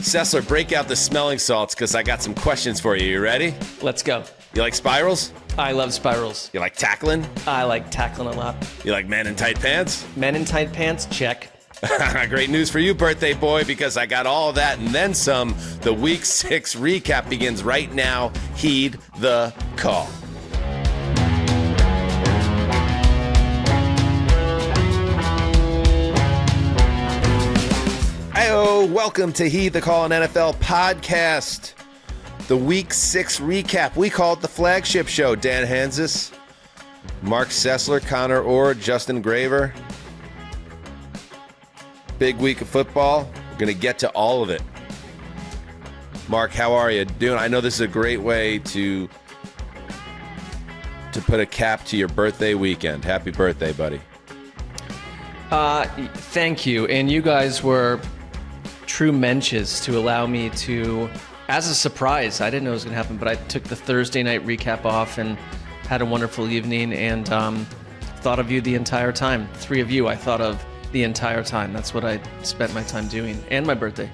Sessler, break out the smelling salts because I got some questions for you. You ready? Let's go. You like spirals? I love spirals. You like tackling? I like tackling a lot. You like men in tight pants? Men in tight pants? Check. Great news for you, birthday boy, because I got all of that and then some. The Week 6 recap begins right now. Heed the call. Hey-o, welcome to Heed the Call, an NFL podcast. The Week 6 recap. We call it the flagship show. Dan Hanzus, Marc Sessler, Conor Orr, Justin Graver. Big week of football. We're going to get to all of it. Mark, how are you doing? I know this is a great way to put a cap to your birthday weekend. Happy birthday, buddy. Thank you. And you guys were true mensches to allow me to, as a surprise, I didn't know it was going to happen, but I took the Thursday night recap off and had a wonderful evening and thought of you the entire time. 3 of you I thought of the entire time. That's what I spent my time doing, and my birthday.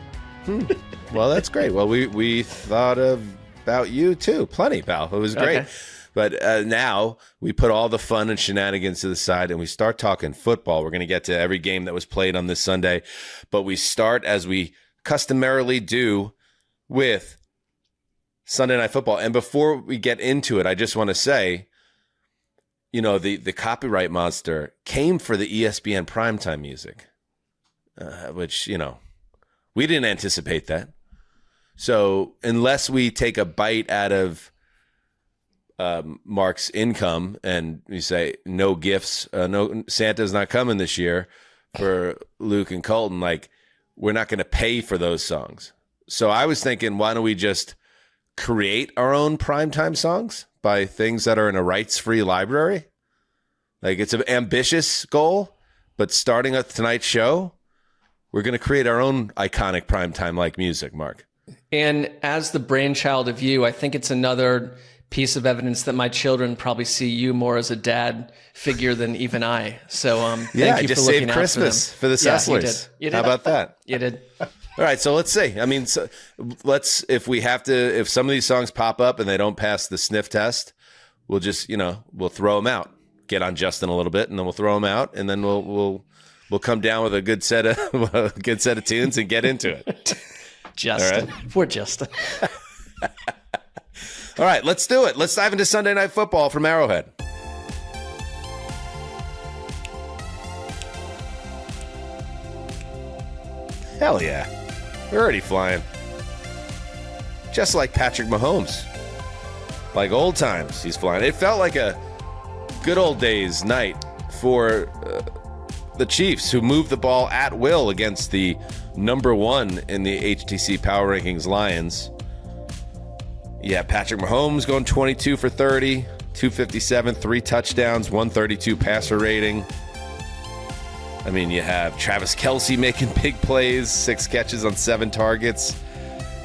Well, that's great. Well, we thought about you too. Plenty, pal. It was great. Okay. But now we put all the fun and shenanigans to the side and we start talking football. We're going to get to every game that was played on this Sunday. But we start, as we customarily do, with Sunday Night Football. And before we get into it, I just want to say, you know, the copyright monster came for the ESPN primetime music, which, you know, we didn't anticipate that. So unless we take a bite out of Mark's income and we say no gifts, no, Santa's not coming this year for Luke and Colton, like, we're not going to pay for those songs. So I was thinking, why don't we just create our own primetime songs by things that are in a rights-free library? Like, it's an ambitious goal, but starting at tonight's show, we're going to create our own iconic primetime-like music, Mark. And as the brainchild of you, I think it's another piece of evidence that my children probably see you more as a dad figure than even I. So thank you for looking out for them. Yeah, just saved Christmas for the Sesslers. You did. How about that? You did. All right, so let's see. I mean, so if some of these songs pop up and they don't pass the sniff test, we'll just, we'll throw them out. Get on Justin a little bit, and then we'll throw them out, and then we'll come down with a good set of tunes and get into it. Justin, right? Poor Justin. All right, let's do it. Let's dive into Sunday Night Football from Arrowhead. Hell yeah. We're already flying. Just like Patrick Mahomes. Like old times, he's flying. It felt like a good old days night for the Chiefs, who moved the ball at will against the number 1 in the HTC Power Rankings Lions. Yeah, Patrick Mahomes going 22 for 30, 257, 3 touchdowns, 132 passer rating. I mean, you have Travis Kelce making big plays, 6 catches on 7 targets,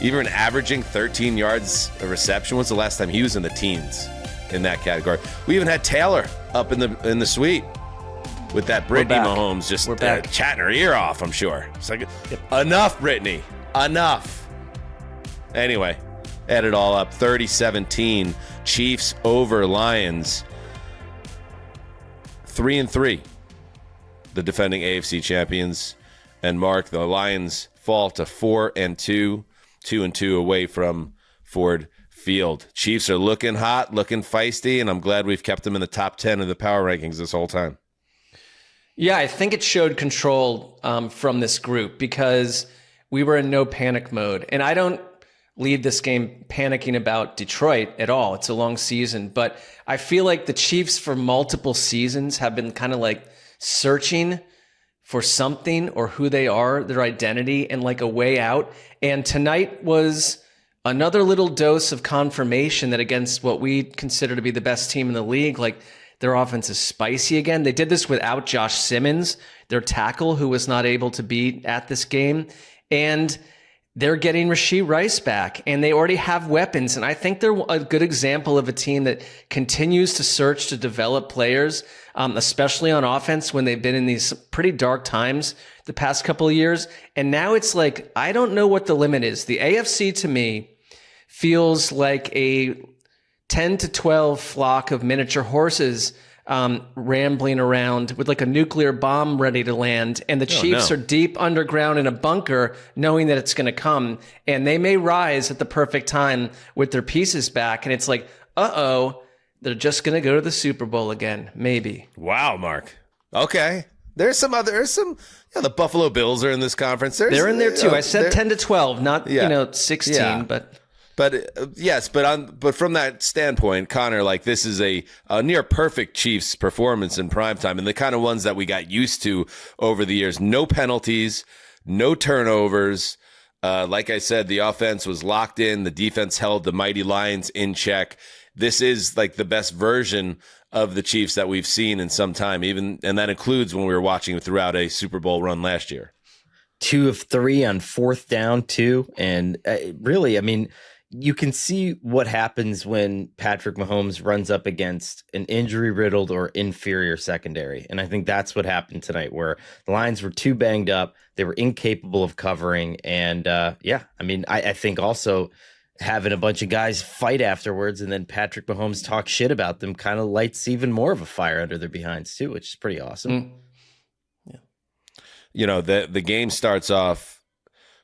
even averaging 13 yards a reception. When's the last time he was in the teens in that category? We even had Taylor up in the suite with that Brittany Mahomes just chatting her ear off, I'm sure. It's like, Enough, Brittany. Enough. Anyway, add it all up. 30-17. Chiefs over Lions. 3-3. The defending AFC champions. And Mark, the Lions fall to 4-2. 2-2 away from Ford Field. Chiefs are looking hot, looking feisty, and I'm glad we've kept them in the top 10 of the power rankings this whole time. Yeah, I think it showed control from this group because we were in no panic mode. And I don't leave this game panicking about Detroit at all. It's a long season. But I feel like the Chiefs for multiple seasons have been kind of like searching for something or who they are, their identity, and like a way out. And tonight was another little dose of confirmation that against what we consider to be the best team in the league, like, their offense is spicy again. They did this without Josh Simmons, their tackle, who was not able to be at this game. And they're getting Rashee Rice back, and they already have weapons. And I think they're a good example of a team that continues to search to develop players, especially on offense when they've been in these pretty dark times the past couple of years. And now it's like, I don't know what the limit is. The AFC to me feels like a 10 to 12 flock of miniature horses rambling around with like a nuclear bomb ready to land, and the Chiefs are deep underground in a bunker knowing that it's going to come, and they may rise at the perfect time with their pieces back, and it's like, they're just going to go to the Super Bowl again, maybe. Wow, Mark. Okay. There's some the Buffalo Bills are in this conference. They're in there too. I said 10 to 12, not 16, But yes, but from that standpoint, Connor, like this is a near perfect Chiefs performance in primetime, and the kind of ones that we got used to over the years. No penalties, no turnovers. Like I said, the offense was locked in. The defense held the mighty Lions in check. This is like the best version of the Chiefs that we've seen in some time, and that includes when we were watching throughout a Super Bowl run last year. 2 of 3 on 4th down too, and really, I mean, you can see what happens when Patrick Mahomes runs up against an injury-riddled or inferior secondary. And I think that's what happened tonight, where the Lions were too banged up. They were incapable of covering. And, I think also having a bunch of guys fight afterwards and then Patrick Mahomes talk shit about them kind of lights even more of a fire under their behinds, too, which is pretty awesome. Yeah. You know, the game starts off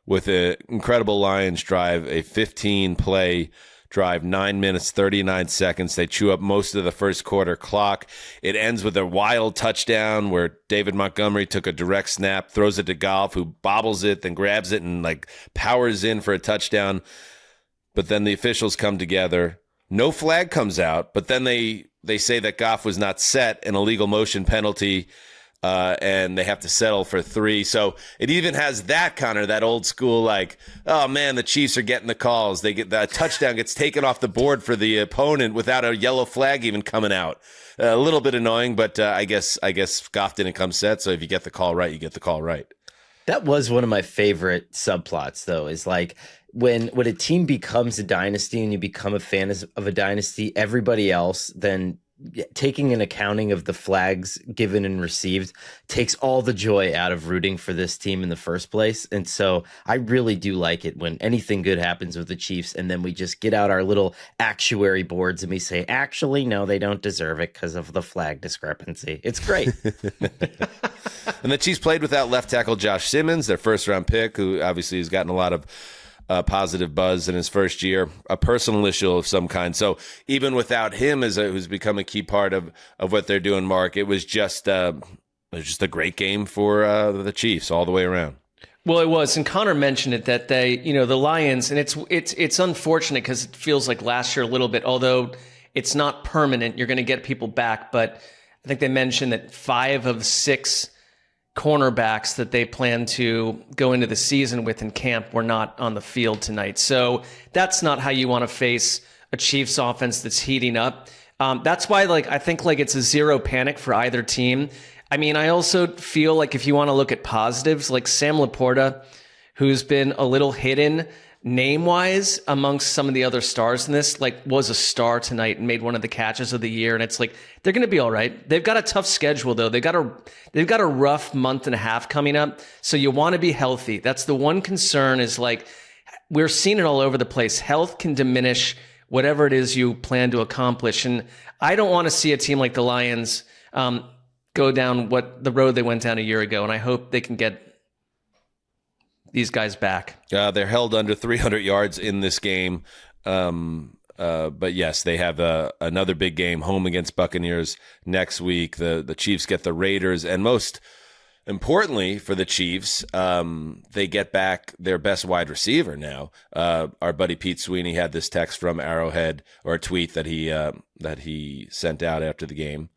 with an incredible Lions drive, a 15-play drive, 9 minutes, 39 seconds. They chew up most of the first quarter clock. It ends with a wild touchdown where David Montgomery took a direct snap, throws it to Goff, who bobbles it, then grabs it and like powers in for a touchdown. But then the officials come together. No flag comes out, but then they say that Goff was not set, an illegal motion penalty, and they have to settle for 3. So it even has that, Connor, that old school, like, oh man, the Chiefs are getting the calls. They get that touchdown gets taken off the board for the opponent without a yellow flag even coming out. A little bit annoying, but I guess Goff didn't come set. So if you get the call right, you get the call right. That was one of my favorite subplots, though, is like when a team becomes a dynasty and you become a fan of a dynasty, everybody else then taking an accounting of the flags given and received takes all the joy out of rooting for this team in the first place. And so I really do like it when anything good happens with the Chiefs and then we just get out our little actuary boards and we say, actually, no, they don't deserve it because of the flag discrepancy. It's great. And the Chiefs played without left tackle Josh Simmons, their first-round pick, who obviously has gotten a lot of positive buzz in his first year, a personal issue of some kind. So even without him, who's become a key part of what they're doing, Mark, it was just a great game for the Chiefs all the way around. Well, it was, and Connor mentioned it that they, the Lions, and it's unfortunate because it feels like last year a little bit, although it's not permanent. You're going to get people back, but I think they mentioned that 5 of 6 cornerbacks that they plan to go into the season with in camp were not on the field tonight. So that's not how you want to face a Chiefs offense that's heating up. That's why, I think it's a zero panic for either team. I mean, I also feel like if you want to look at positives, like Sam Laporta, who's been a little hidden name-wise amongst some of the other stars in this, was a star tonight and made one of the catches of the year. And it's they're going to be all right. They've got a tough schedule, though. They've got a rough month and a half coming up. So you want to be healthy. That's the one concern is we're seeing it all over the place. Health can diminish whatever it is you plan to accomplish. And I don't want to see a team like the Lions go down the road they went down a year ago. And I hope they can get these guys back. They're held under 300 yards in this game. But yes, they have another big game home against Buccaneers next week. The Chiefs get the Raiders. And most importantly for the Chiefs, they get back their best wide receiver now. Our buddy Pete Sweeney had this text from Arrowhead, or a tweet that he sent out after the game.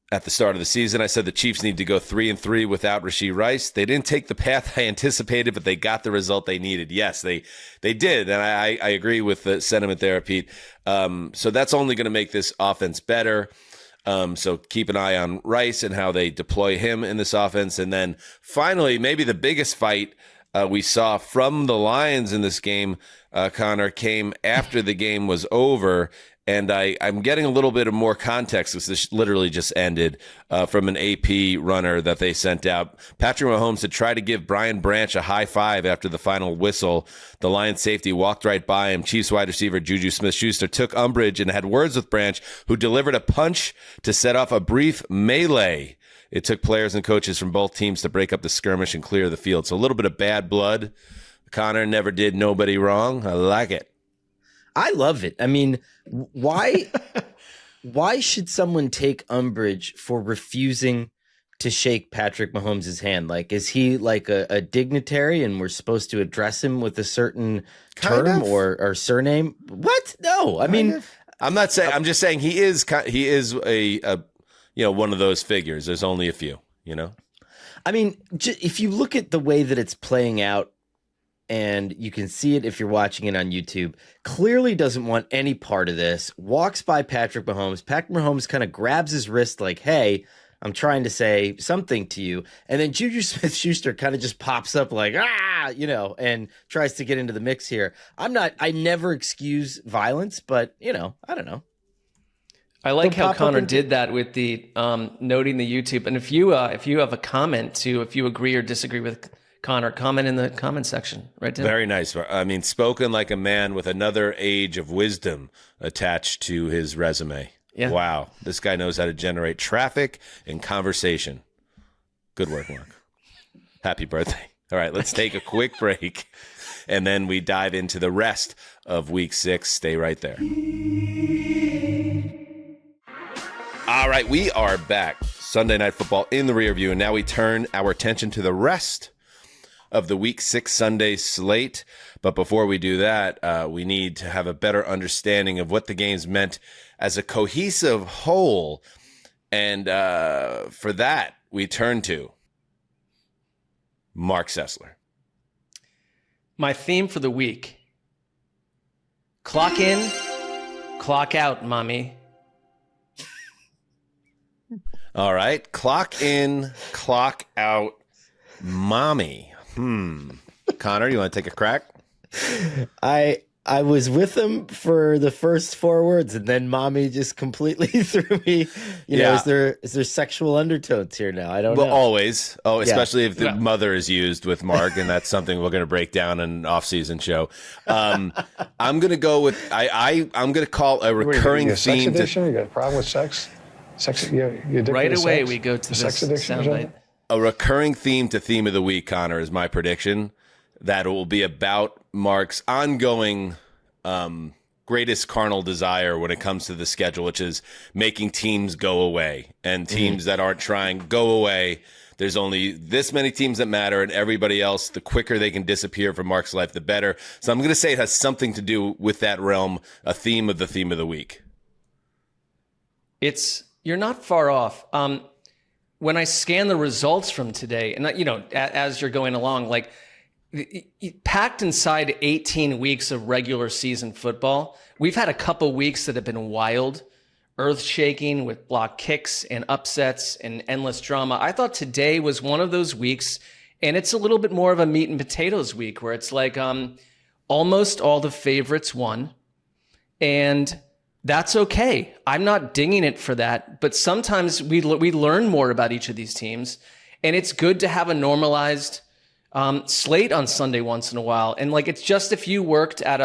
At the start of the season, I said the Chiefs need to go 3-3 without Rashee Rice. They didn't take the path I anticipated, but they got the result they needed. Yes, they did, and I agree with the sentiment there, Pete. So that's only going to make this offense better. So keep an eye on Rice and how they deploy him in this offense. And then finally, maybe the biggest fight we saw from the Lions in this game, Connor, came after the game was over. And I'm getting a little bit of more context because this literally just ended from an AP runner that they sent out. Patrick Mahomes had tried to give Brian Branch a high five after the final whistle. The Lions safety walked right by him. Chiefs wide receiver Juju Smith-Schuster took umbrage and had words with Branch, who delivered a punch to set off a brief melee. It took players and coaches from both teams to break up the skirmish and clear the field. So a little bit of bad blood. Connor never did nobody wrong. I like it. I love it. I mean, why should someone take umbrage for refusing to shake Patrick Mahomes' hand? Like, is he like a dignitary and we're supposed to address him with a certain term or surname? What? No, I mean, I'm not saying. I'm just saying he is a one of those figures. There's only a few. I mean, if you look at the way that it's playing out, and you can see it if you're watching it on YouTube, clearly doesn't want any part of this, walks by Patrick Mahomes. Patrick Mahomes kind of grabs his wrist like, hey, I'm trying to say something to you. And then Juju Smith-Schuster kind of just pops up like, and tries to get into the mix here. I never excuse violence, but, I don't know. I like how Connor did that with the noting the YouTube. And if you have a comment too, if you agree or disagree with Connor, comment in the comment section, right, Tim? Very nice. I mean, spoken like a man with another age of wisdom attached to his resume. Yeah. Wow. This guy knows how to generate traffic and conversation. Good work, Mark. Happy birthday. All right, let's take a quick break, and then we dive into the rest of Week 6. Stay right there. All right, we are back. Sunday Night Football in the rear view, and now we turn our attention to the rest of the Week 6 Sunday slate. But before we do that, we need to have a better understanding of what the games meant as a cohesive whole. And for that, we turn to Marc Sessler. My theme for the week: clock in, clock out, mommy. All right. Clock in, clock out, mommy. Connor, you want to take a crack? I was with him for the first 4 words, and then mommy just completely threw me. Is there sexual undertones here now? I don't know. Always. Oh, especially if the mother is used with Mark, and that's something we're going to break down in an off-season show. I'm going to go with I'm going to call a recurring theme. Sex addiction? You got a problem with sex? Right away, we go to the sex addiction. A recurring theme to theme of the week, Connor, is my prediction that it will be about Mark's ongoing greatest carnal desire when it comes to the schedule, which is making teams go away, and teams that aren't trying go away. There's only this many teams that matter, and everybody else, the quicker they can disappear from Mark's life, the better. So I'm going to say it has something to do with that realm, a theme of the week. You're not far off. When I scan the results from today, and as you're going along, like packed inside 18 weeks of regular season football, we've had a couple weeks that have been wild, earth-shaking with block kicks and upsets and endless drama. I thought today was one of those weeks, and it's a little bit more of a meat and potatoes week where it's like almost all the favorites won, and that's okay. I'm not dinging it for that, but sometimes we learn more about each of these teams, and it's good to have a normalized slate on Sunday once in a while. And like, it's just if you worked at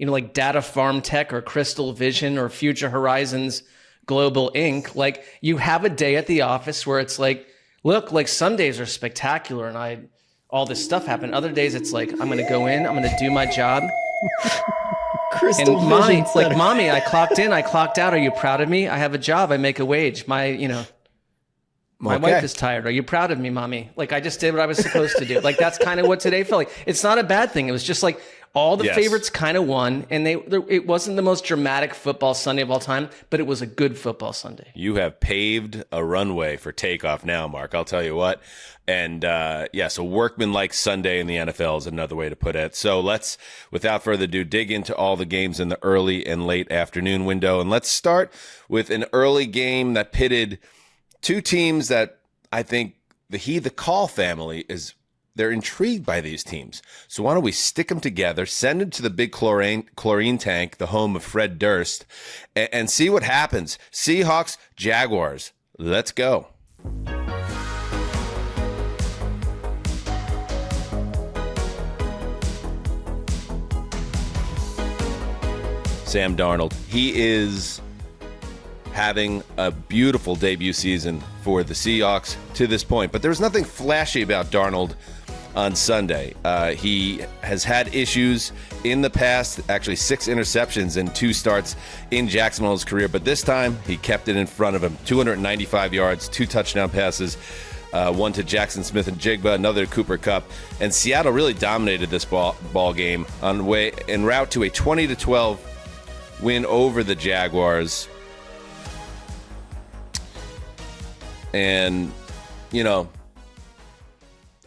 like Data Farm Tech or Crystal Vision or Future Horizons Global Inc., like you have a day at the office where it's like, look, like some days are spectacular and all this stuff happened. Other days it's like, I'm going to go in, I'm going to do my job. Crystal and mommy, like, mommy, I clocked in, I clocked out. Are you proud of me? I have a job. I make a wage. My wife is tired. Are you proud of me, mommy? Like, I just did what I was supposed to do. Like, that's kind of what today felt like. It's not a bad thing. It was just like all the favorites kind of won, and it wasn't the most dramatic football Sunday of all time, but it was a good football Sunday. You have paved a runway for takeoff now, Mark. I'll tell you what. And so workman-like Sunday in the NFL is another way to put it. So let's, without further ado, dig into all the games in the early and late afternoon window. And let's start with an early game that pitted two teams that I think the Call family is they're intrigued by these teams. So why don't we stick them together, send them to the big chlorine tank, the home of Fred Durst, and see what happens. Seahawks, Jaguars. Let's go. Sam Darnold. He is having a beautiful debut season for the Seahawks to this point, but there's nothing flashy about Darnold on Sunday. He has had issues in the past, actually 6 interceptions and 2 starts in Jacksonville's career, but this time he kept it in front of him. 295 yards, 2 touchdown passes, one to Jackson Smith and Jigba, another to Cooper Kupp, and Seattle really dominated this ball game on way en route to a 20-12 win over the Jaguars. And, you know,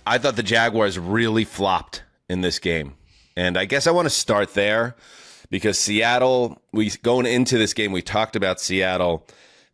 I thought the Jaguars really flopped in this game. And I guess I want to start there because Seattle, going into this game, we talked about Seattle,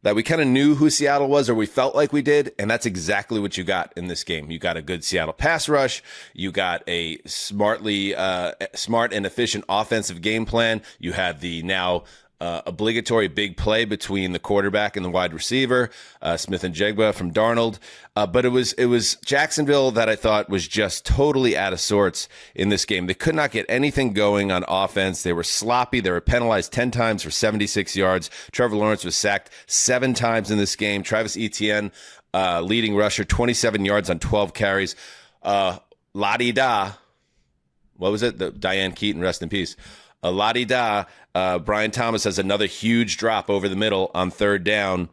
that we kind of knew who Seattle was, or we felt like we did, and that's exactly what you got in this game. You got a good Seattle pass rush. You got a smart and efficient offensive game plan. You had the now obligatory big play between the quarterback and the wide receiver, Smith and Jigba from Darnold. But it was Jacksonville that I thought was just totally out of sorts in this game. They could not get anything going on offense. They were sloppy. They were penalized 10 times for 76 yards. Trevor Lawrence was sacked 7 times in this game. Travis Etienne, leading rusher, 27 yards on 12 carries. La-di-da. What was it? Diane Keaton, rest in peace. La-di-da. Brian Thomas has another huge drop over the middle on 3rd down.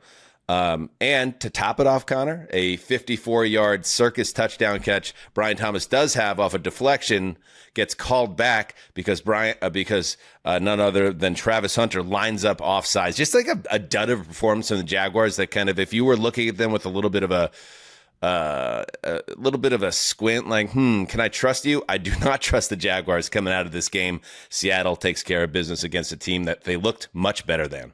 And to top it off, Connor, a 54-yard circus touchdown catch Brian Thomas does have off a deflection gets called back because none other than Travis Hunter lines up offsides. Just like a dud of a performance from the Jaguars that kind of, if you were looking at them with a little bit of a squint, like, can I trust you? I do not trust the Jaguars coming out of this game. Seattle takes care of business against a team that they looked much better than.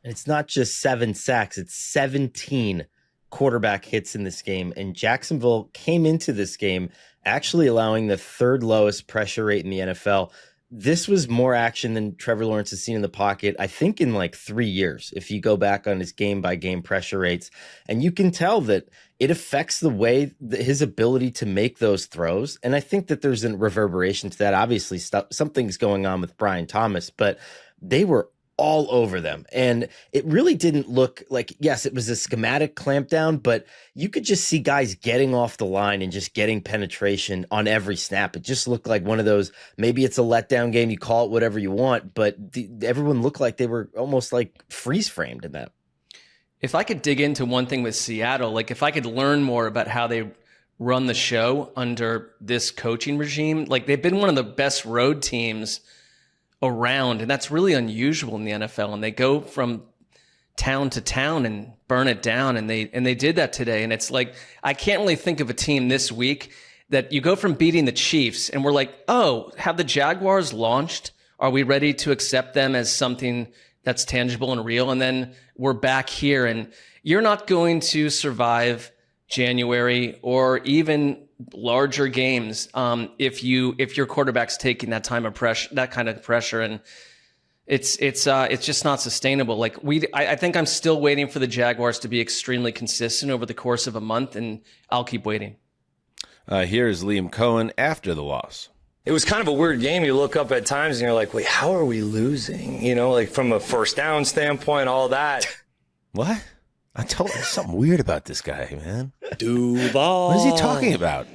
It's not just 7 sacks, it's 17 quarterback hits in this game. And Jacksonville came into this game actually allowing the 3rd lowest pressure rate in the NFL. This was more action than Trevor Lawrence has seen in the pocket, I think, in like 3 years, if you go back on his game-by-game pressure rates. And you can tell that it affects the way his ability to make those throws. And I think that there's a reverberation to that. Obviously, something's going on with Brian Thomas, but they were all over them. And it really didn't look like, yes, it was a schematic clampdown, but you could just see guys getting off the line and just getting penetration on every snap. It just looked like one of those, maybe it's a letdown game, you call it whatever you want, but everyone looked like they were almost like freeze framed in that. If I could dig into one thing with Seattle, like if I could learn more about how they run the show under this coaching regime, like they've been one of the best road teams around, and that's really unusual in the NFL. And they go from town to town and burn it down, and they did that today. And it's like, I can't really think of a team this week that you go from beating the Chiefs and we're like, oh, have the Jaguars launched? Are we ready to accept them as something that's tangible and real? And then we're back here, and you're not going to survive January or even larger games if your quarterback's taking that kind of pressure, and it's just not sustainable. Like I think I'm still waiting for the Jaguars to be extremely consistent over the course of a month, and I'll keep waiting. Here's Liam Cohen after the loss. It was kind of a weird game. You look up at times and you're like, wait, how are we losing? You know, like from a 1st down standpoint, all that. What? I told you something weird about this guy, man. Duval. What is he talking about?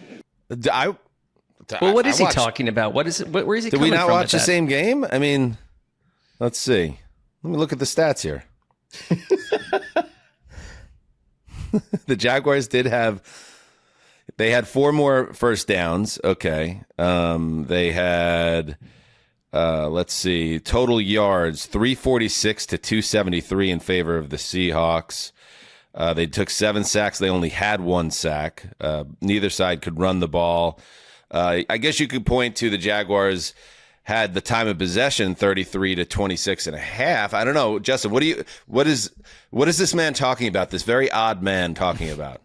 What is he talking about? What is it? Where is he coming from? Did we not watch the same game? I mean, let's see. Let me look at the stats here. The Jaguars they had 4 more first downs. Okay. They had, let's see, total yards, 346 to 273 in favor of the Seahawks. They took 7 sacks. They only had 1 sack. Neither side could run the ball. I guess you could point to the Jaguars had the time of possession 33 to 26 and a half. I don't know, Justin, what is this man talking about? This very odd man talking about?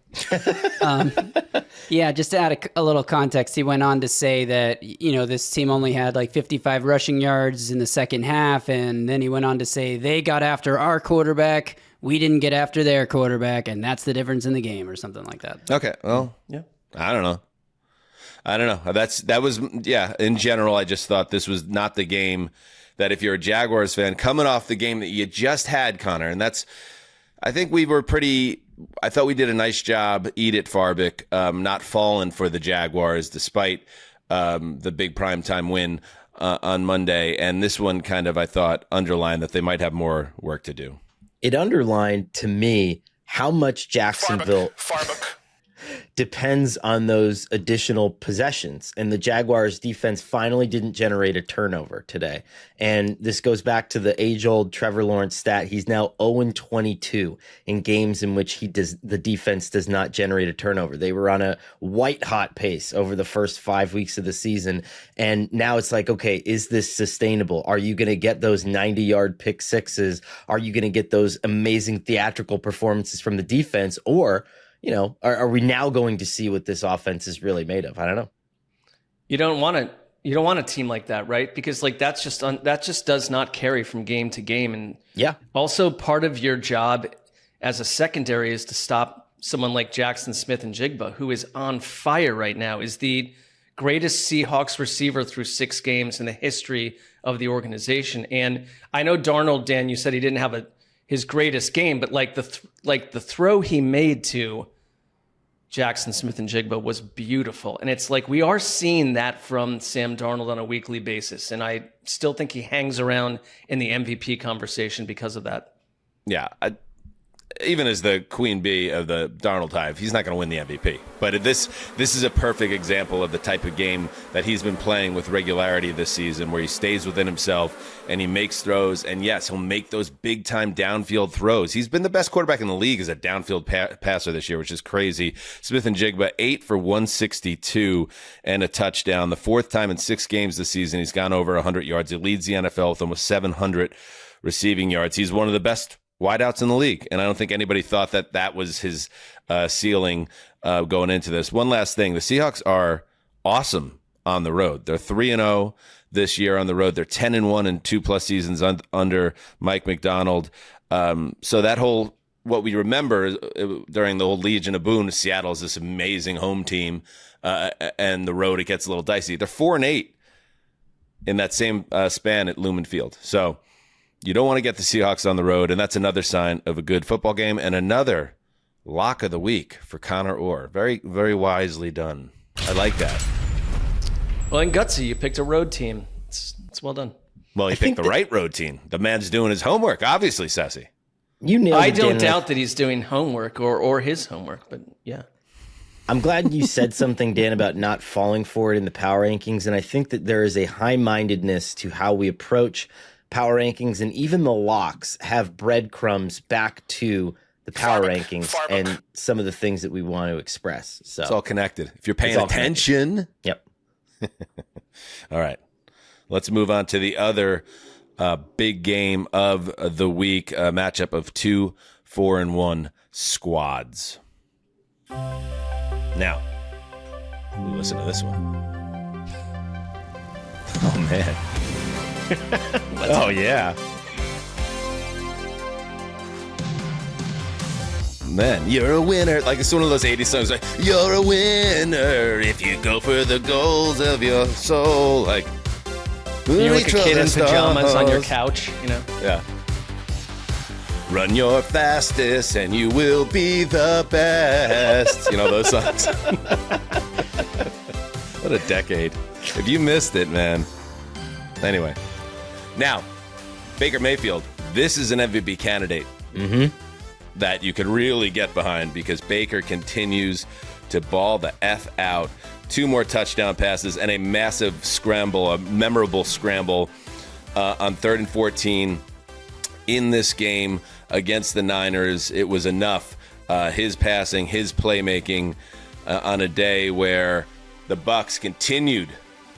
Yeah, just to add a little context, he went on to say that, this team only had like 55 rushing yards in the second half. And then he went on to say they got after our quarterback. We didn't get after their quarterback. And that's the difference in the game or something like that. Okay. Well, yeah. I don't know. In general, I just thought this was not the game that if you're a Jaguars fan coming off the game that you just had, Connor, and I think I thought we did a nice job, eat it, Farbick, not falling for the Jaguars despite the big primetime win on Monday. And this one kind of, I thought, underlined that they might have more work to do. It underlined to me how much Jacksonville depends on those additional possessions. And the Jaguars defense finally didn't generate a turnover today. And this goes back to the age-old Trevor Lawrence stat. He's now 0-22 in games in which the defense does not generate a turnover. They were on a white-hot pace over the first 5 weeks of the season. And now it's like, okay, is this sustainable? Are you going to get those 90-yard pick sixes? Are you going to get those amazing theatrical performances from the defense? Or are we now going to see what this offense is really made of? I don't know. You don't want a team like that, right? Because that just does not carry from game to game. And yeah, also part of your job as a secondary is to stop someone like Jackson Smith and Jigba, who is on fire right now, is the greatest Seahawks receiver through 6 games in the history of the organization. And I know Darnold, Dan, you said he didn't have his greatest game, but the throw he made to Jackson Smith and Jigba was beautiful. And it's like we are seeing that from Sam Darnold on a weekly basis. And I still think he hangs around in the MVP conversation because of that. Yeah. Even as the queen bee of the Darnold hive, he's not going to win the MVP. But this is a perfect example of the type of game that he's been playing with regularity this season, where he stays within himself and he makes throws. And yes, he'll make those big-time downfield throws. He's been the best quarterback in the league as a downfield passer this year, which is crazy. Smith and Jigba, 8 for 162 and a touchdown. The 4th time in 6 games this season he's gone over 100 yards. He leads the NFL with almost 700 receiving yards. He's one of the best wideouts in the league, and I don't think anybody thought that was his ceiling going into this. One last thing, the Seahawks are awesome on the road. They're 3-0 this year on the road. They're 10-1 in 2+ seasons under Mike McDonald. So that whole, what we remember during the whole Legion of Boom, Seattle is this amazing home team, and the road, it gets a little dicey. They're 4-8 in that same span at Lumen Field. So you don't want to get the Seahawks on the road, and that's another sign of a good football game and another lock of the week for Conor Orr. Very, very wisely done. I like that. Well, and gutsy, you picked a road team. It's well done. Well, he picked the right road team. The man's doing his homework, obviously, Sessy. You nailed it. I don't doubt that he's doing homework or his homework, but yeah. I'm glad you said something, Dan, about not falling for it in the power rankings, and I think that there is a high-mindedness to how we approach power rankings, and even the locks have breadcrumbs back to the power rankings and some of the things that we want to express. So it's all connected. If you're paying attention. Yep. All right. Let's move on to the other big game of the week, a matchup of 2 4-1 squads. Now, listen to this one. Oh, man. Oh, yeah. Man, you're a winner. Like, it's one of those 80s songs, like, you're a winner if you go for the goals of your soul. Like, you're like a kid in pajamas on your couch, Yeah. Run your fastest and you will be the best. Those songs. What a decade. If you missed it, man. Anyway. Now, Baker Mayfield, this is an MVP candidate that you could really get behind, because Baker continues to ball the F out. 2 more touchdown passes and a massive scramble, a memorable scramble on 3rd and 14 in this game against the Niners. It was enough. His passing, his playmaking on a day where the Bucs continued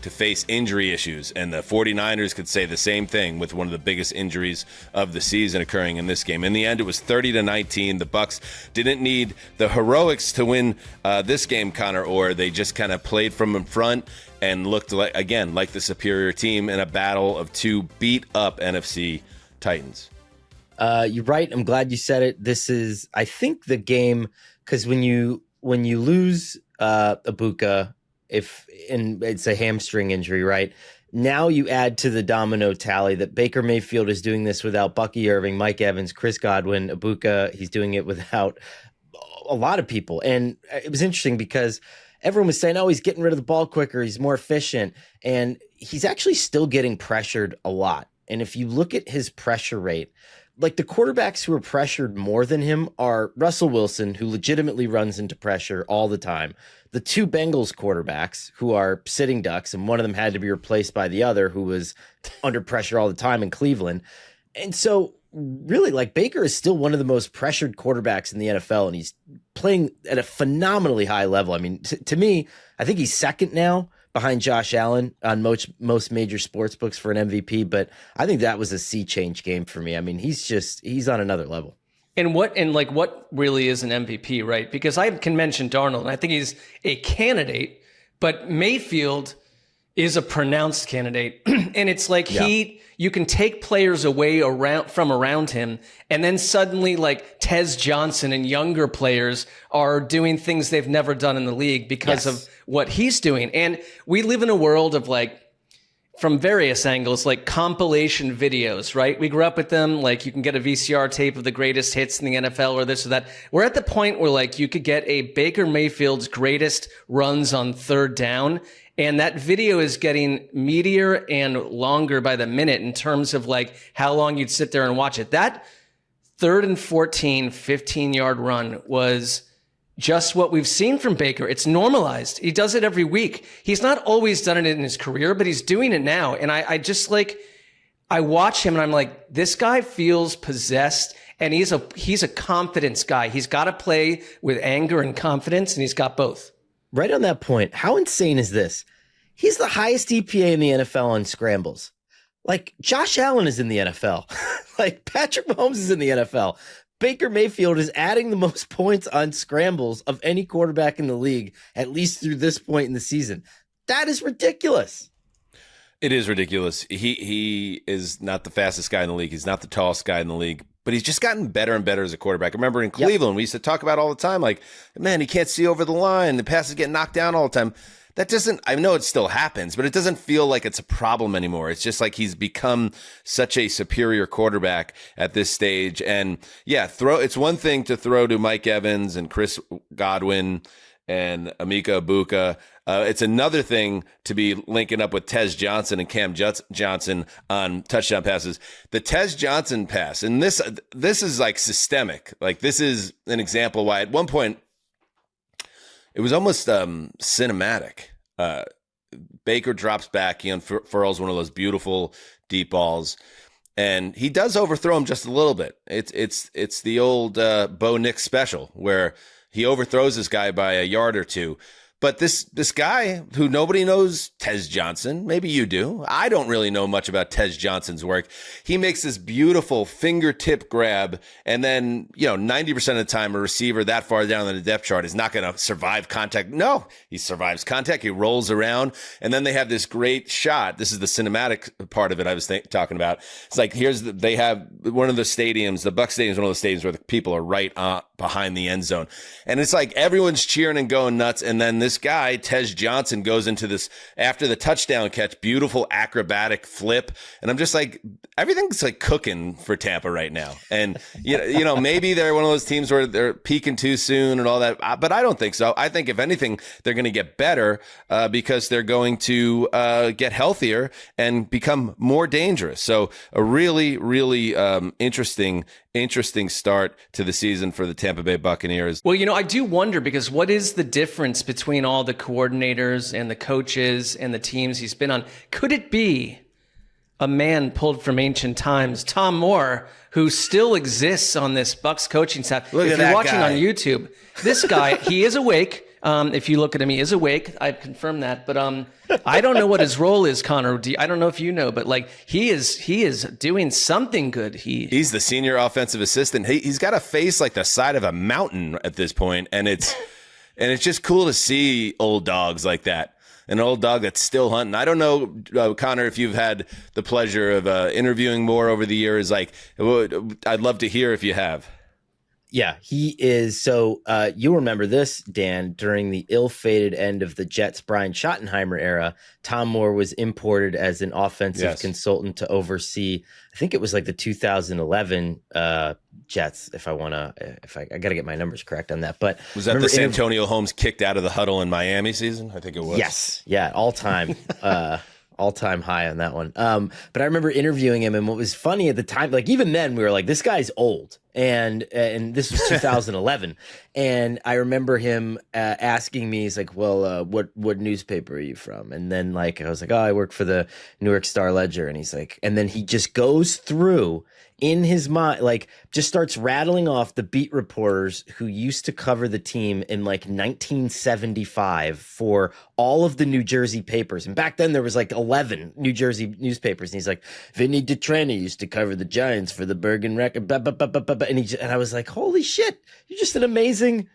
to face injury issues. And the 49ers could say the same thing with one of the biggest injuries of the season occurring in this game. In the end, it was 30-19. The Bucs didn't need the heroics to win this game, Conor Orr. They just kind of played from in front and looked like the superior team in a battle of two beat-up NFC Titans. You're right. I'm glad you said it. This is, I think, the game, because when you lose Ibuka, and it's a hamstring injury, right? Now you add to the domino tally that Baker Mayfield is doing this without Bucky Irving, Mike Evans, Chris Godwin, Ibuka. He's doing it without a lot of people. And it was interesting because everyone was saying, oh, he's getting rid of the ball quicker, he's more efficient. And he's actually still getting pressured a lot. And if you look at his pressure rate, like the quarterbacks who are pressured more than him are Russell Wilson, who legitimately runs into pressure all the time. The two Bengals quarterbacks who are sitting ducks, and one of them had to be replaced by the other who was under pressure all the time in Cleveland. And so really, like, Baker is still one of the most pressured quarterbacks in the NFL, and he's playing at a phenomenally high level. I mean, to me, I think he's second now behind Josh Allen on most major sports books for an MVP, but I think that was a sea change game for me. I mean, he's on another level. And what really is an MVP, right? Because I can mention Darnold, and I think he's a candidate, but Mayfield is a pronounced candidate. And it's like you can take players away from around him, and then suddenly like Tez Johnson and younger players are doing things they've never done in the league because of what he's doing. And we live in a world of, like, from various angles, like compilation videos, right? We grew up with them. Like, you can get a VCR tape of the greatest hits in the NFL or this or that. We're at the point where, like, you could get a Baker Mayfield's greatest runs on third down, and that video is getting meatier and longer by the minute in terms of, like, how long you'd sit there and watch it. That 3rd and 14, 15-yard run was just what we've seen from Baker. It's normalized. He does it every week. He's not always done it in his career, but he's doing it now. And I just, like, I watch him and I'm like, this guy feels possessed, and he's a confidence guy. He's got to play with anger and confidence, and he's got both. Right on that point, how insane is this? He's the highest EPA in the NFL on scrambles. Like, Josh Allen is in the NFL. Like, Patrick Mahomes is in the NFL. Baker Mayfield is adding the most points on scrambles of any quarterback in the league, at least through this point in the season. That is ridiculous. It is ridiculous. He is not the fastest guy in the league. He's not the tallest guy in the league, but he's just gotten better and better as a quarterback. I remember in Cleveland, we used to talk about all the time, like, man, he can't see over the line. The passes get knocked down all the time. That doesn't, I know it still happens, but it doesn't feel like it's a problem anymore. It's just like he's become such a superior quarterback at this stage. And yeah, it's one thing to throw to Mike Evans and Chris Godwin and Emeka Ibuka. It's another thing to be linking up with Tez Johnson and Cam Johnson on touchdown passes. The Tez Johnson pass, and this is like systemic. Like, this is an example why at one point it was almost cinematic. Baker drops back. He unfurls one of those beautiful deep balls, and he does overthrow him just a little bit. It's the old Bo Nix special where he overthrows this guy by a yard or two. But this guy who nobody knows, Tez Johnson, maybe you do. I don't really know much about Tez Johnson's work. He makes this beautiful fingertip grab, and then, 90% of the time a receiver that far down in the depth chart is not going to survive contact. No, he survives contact. He rolls around, and then they have this great shot. This is the cinematic part of it I was talking about. It's like, they have one of the stadiums, the Bucs Stadium is one of the stadiums where the people are right behind the end zone. And it's like everyone's cheering and going nuts, and then this guy, Tez Johnson, goes into this after the touchdown catch, beautiful acrobatic flip. And I'm just like, everything's like cooking for Tampa right now. And, maybe they're one of those teams where they're peaking too soon and all that. But I don't think so. I think if anything, they're going to get better because they're going to get healthier and become more dangerous. So a really, really interesting start to the season for the Tampa Bay Buccaneers. Well, I do wonder, because what is the difference between all the coordinators and the coaches and the teams he's been on? Could it be a man pulled from ancient times, Tom Moore, who still exists on this Bucs coaching staff? Look if at you're that watching guy on YouTube, this guy, he is awake. If you look at him, he is awake. I've confirmed that. But I don't know what his role is, Connor. I don't know if you know, but like he is doing something good. He's the senior offensive assistant. He's got a face like the side of a mountain at this point, and it's just cool to see old dogs like that. An old dog that's still hunting. I don't know, Connor, if you've had the pleasure of interviewing more over the years. Like, I'd love to hear if you have. Yeah, he is. So you'll remember this, Dan, during the ill-fated end of the Jets' Brian Schottenheimer era, Tom Moore was imported as an offensive consultant to oversee, I think it was like the 2011 Jets, I got to get my numbers correct on that. But was that the Santonio Holmes kicked out of the huddle in Miami season? I think it was. Yes. Yeah, all-time high on that one. But I remember interviewing him, and what was funny at the time, like even then we were like, this guy's old. And this was 2011. And I remember him asking me, he's like, well, what newspaper are you from? And then like, I was like, oh, I work for the New York Star Ledger. And he's like, and then he just goes through in his mind, like just starts rattling off the beat reporters who used to cover the team in like 1975 for all of the New Jersey papers. And back then there was like 11 New Jersey newspapers. And he's like, Vinny DiTrani used to cover the Giants for the Bergen Record. And I was like, holy shit, you're just an amazing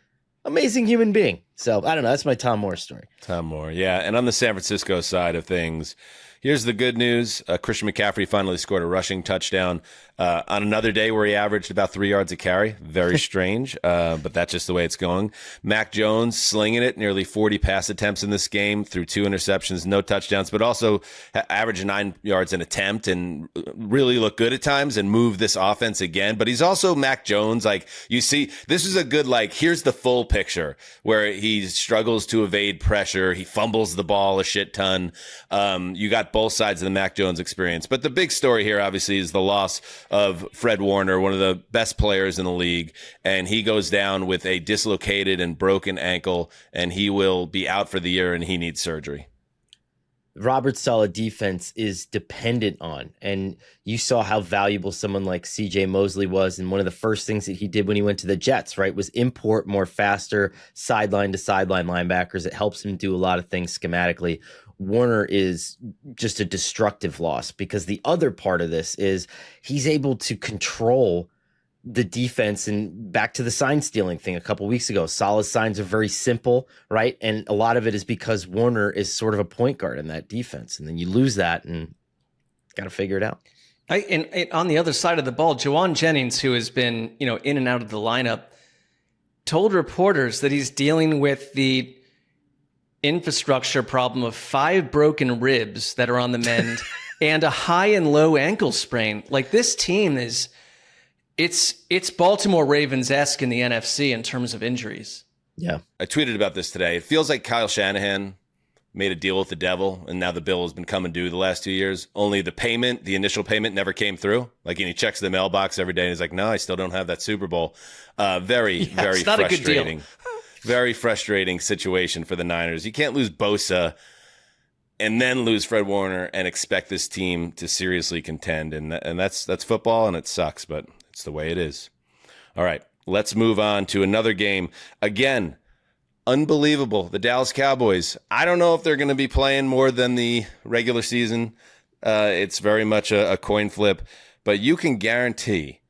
human being. So I don't know. That's my Tom Moore story. Tom Moore. Yeah. And on the San Francisco side of things, here's the good news. Christian McCaffrey finally scored a rushing touchdown on another day where he averaged about 3 yards a carry. Very strange, but that's just the way it's going. Mac Jones slinging it, nearly 40 pass attempts in this game through 2 interceptions, no touchdowns, but also averaged 9 yards an attempt and really looked good at times and moved this offense again. But he's also Mac Jones. Like you see, this is a good, like, here's the full picture where he struggles to evade pressure. He fumbles the ball a shit ton. You got both sides of the Mac Jones experience. But the big story here, obviously, is the loss of Fred Warner, one of the best players in the league. And he goes down with a dislocated and broken ankle, and he will be out for the year, and he needs surgery. Robert's solid defense is dependent on, and you saw how valuable someone like CJ Mosley was. And one of the first things that he did when he went to the Jets, right, was import more faster sideline to sideline linebackers. It helps him do a lot of things schematically. Warner is just a destructive loss because the other part of this is he's able to control the defense. And back to the sign stealing thing a couple weeks ago, Saleh's signs are very simple, right? And a lot of it is because Warner is sort of a point guard in that defense. And then you lose that and got to figure it out. And on the other side of the ball, Jawan Jennings, who has been, in and out of the lineup, told reporters that he's dealing with the infrastructure problem of 5 broken ribs that are on the mend and a high and low ankle sprain. Like, this team is, it's Baltimore Ravens-esque in the NFC in terms of injuries. Yeah. I tweeted about this today. It feels like Kyle Shanahan made a deal with the devil, and now the bill has been coming due the last 2 years. Only the initial payment never came through. Like, and he checks the mailbox every day and he's like, no, I still don't have that Super Bowl. Very it's not frustrating. A good deal. Very frustrating situation for the Niners. You can't lose Bosa and then lose Fred Warner and expect this team to seriously contend. And that's football, and it sucks, but it's the way it is. All right, let's move on to another game. Again, unbelievable. The Dallas Cowboys. I don't know if they're going to be playing more than the regular season. It's very much a coin flip, but you can guarantee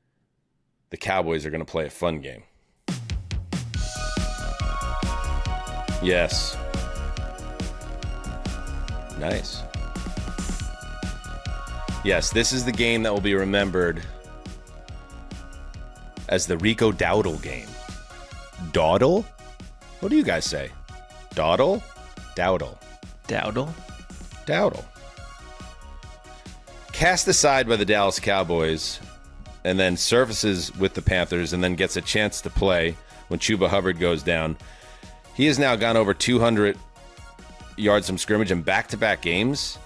the Cowboys are going to play a fun game. Yes. Nice. Yes, this is the game that will be remembered as the Rico Dowdle game. Dawdle? What do you guys say? Dawdle? Dowdle. Dowdle? Dowdle. Cast aside by the Dallas Cowboys, and then surfaces with the Panthers, and then gets a chance to play when Chuba Hubbard goes down. He has now gone over 200 yards from scrimmage in back-to-back games,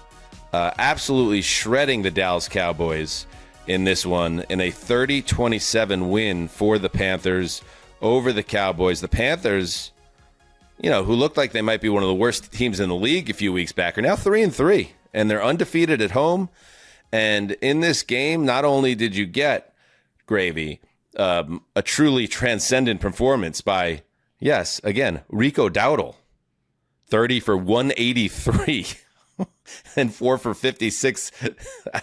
absolutely shredding the Dallas Cowboys in this one in a 30-27 win for the Panthers over the Cowboys. The Panthers, who looked like they might be one of the worst teams in the league a few weeks back, are now 3-3, and they're undefeated at home. And in this game, not only did you get, Gravy, a truly transcendent performance by Yes, again, Rico Dowdle, 30 for 183 and 4 for 56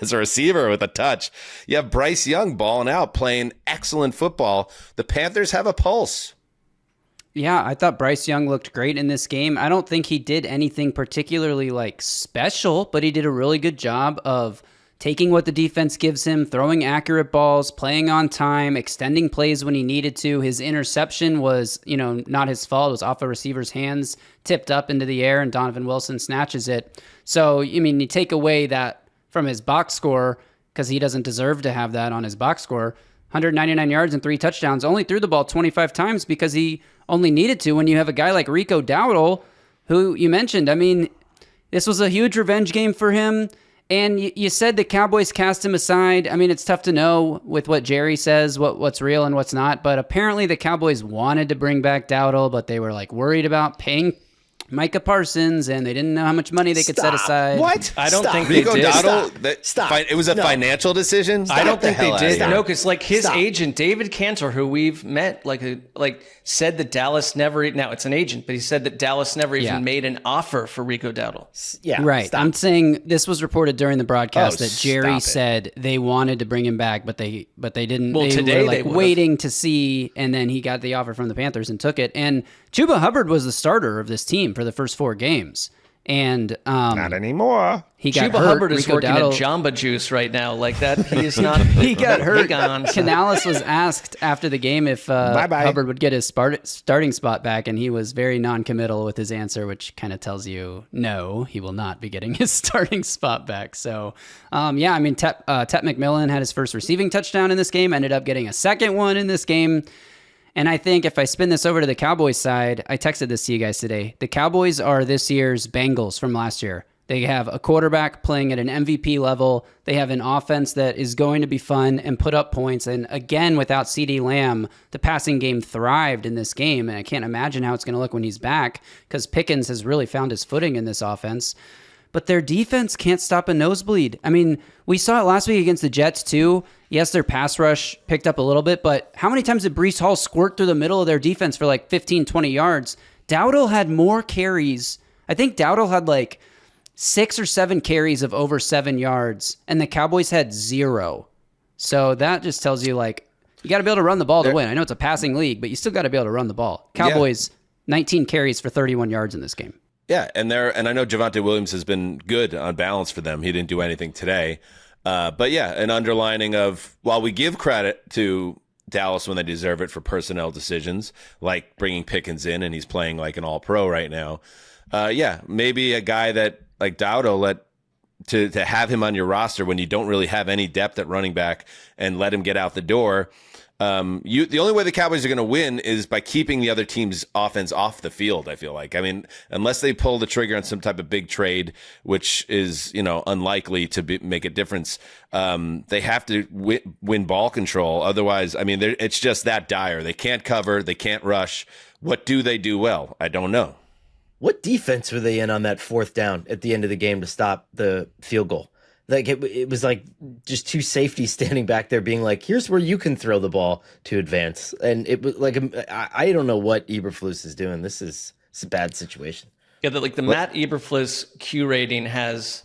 as a receiver with a touch. You have Bryce Young balling out, playing excellent football. The Panthers have a pulse. Yeah, I thought Bryce Young looked great in this game. I don't think he did anything particularly special, but he did a really good job of taking what the defense gives him, throwing accurate balls, playing on time, extending plays when he needed to. His interception was, not his fault. It was off a receiver's hands, tipped up into the air, and Donovan Wilson snatches it. So, you take away that from his box score, because he doesn't deserve to have that on his box score. 199 yards and 3 touchdowns, only threw the ball 25 times because he only needed to when you have a guy like Rico Dowdle, who you mentioned. This was a huge revenge game for him. And you said the Cowboys cast him aside. It's tough to know with what Jerry says, what's real and what's not. But apparently the Cowboys wanted to bring back Dowdle, but they were worried about paying Micah Parsons, and they didn't know how much money they could set aside. What? I don't think Rico they did. Dowdle, Stop. It was a financial decision? I don't think they did. No, because his Stop. agent, David Cantor, who we've met, said that Dallas never, now it's an agent, but he said that Dallas never even made an offer for Rico Dowdle. Yeah, right. Stop. I'm saying this was reported during the broadcast Oh, that Jerry stop it. said they wanted to bring him back, but they didn't. Well, they today were they would've. waiting to see, and then he got the offer from the Panthers and took it. And Chuba Hubbard was the starter of this team for the first 4 games. And Not anymore. he got Chuba hurt. Hubbard is Rico working Dowdle, at Jamba Juice right now. Like that, he is not. he got hurt. Gone. Canales was asked after the game if Bye-bye. Hubbard would get his starting spot back, and he was very non-committal with his answer, which kind of tells you no, he will not be getting his starting spot back. So, Tet McMillan had his first receiving touchdown in this game, ended up getting a second one in this game. And I think if I spin this over to the Cowboys side, I texted this to you guys today. The Cowboys are this year's Bengals from last year. They have a quarterback playing at an MVP level. They have an offense that is going to be fun and put up points. And again, without CeeDee Lamb, the passing game thrived in this game. And I can't imagine how it's going to look when he's back, because Pickens has really found his footing in this offense. But their defense can't stop a nosebleed. We saw it last week against the Jets too. Yes, their pass rush picked up a little bit, but how many times did Breece Hall squirt through the middle of their defense for 15, 20 yards? Dowdle had more carries. I think Dowdle had 6 or 7 carries of over 7 yards, and the Cowboys had 0. So that just tells you, you got to be able to run the ball to win. I know it's a passing league, but you still got to be able to run the ball. Cowboys, 19 carries for 31 yards in this game. Yeah, and I know Javonte Williams has been good on balance for them. He didn't do anything today. But yeah, an underlining of, while we give credit to Dallas when they deserve it for personnel decisions, like bringing Pickens in, and he's playing like an all-pro right now. Maybe a guy that like Dowdle, to have him on your roster when you don't really have any depth at running back and let him get out the door. The only way the Cowboys are going to win is by keeping the other team's offense off the field, I feel like. Unless they pull the trigger on some type of big trade, which is, unlikely to make a difference, they have to win ball control. Otherwise, it's just that dire. They can't cover. They can't rush. What do they do well? I don't know. What defense were they in on that 4th down at the end of the game to stop the field goal? It was just 2 safeties standing back there being like, here's where you can throw the ball to advance. And it was I don't know what Eberflus is doing. This is a bad situation. Yeah, the Matt Eberflus Q rating has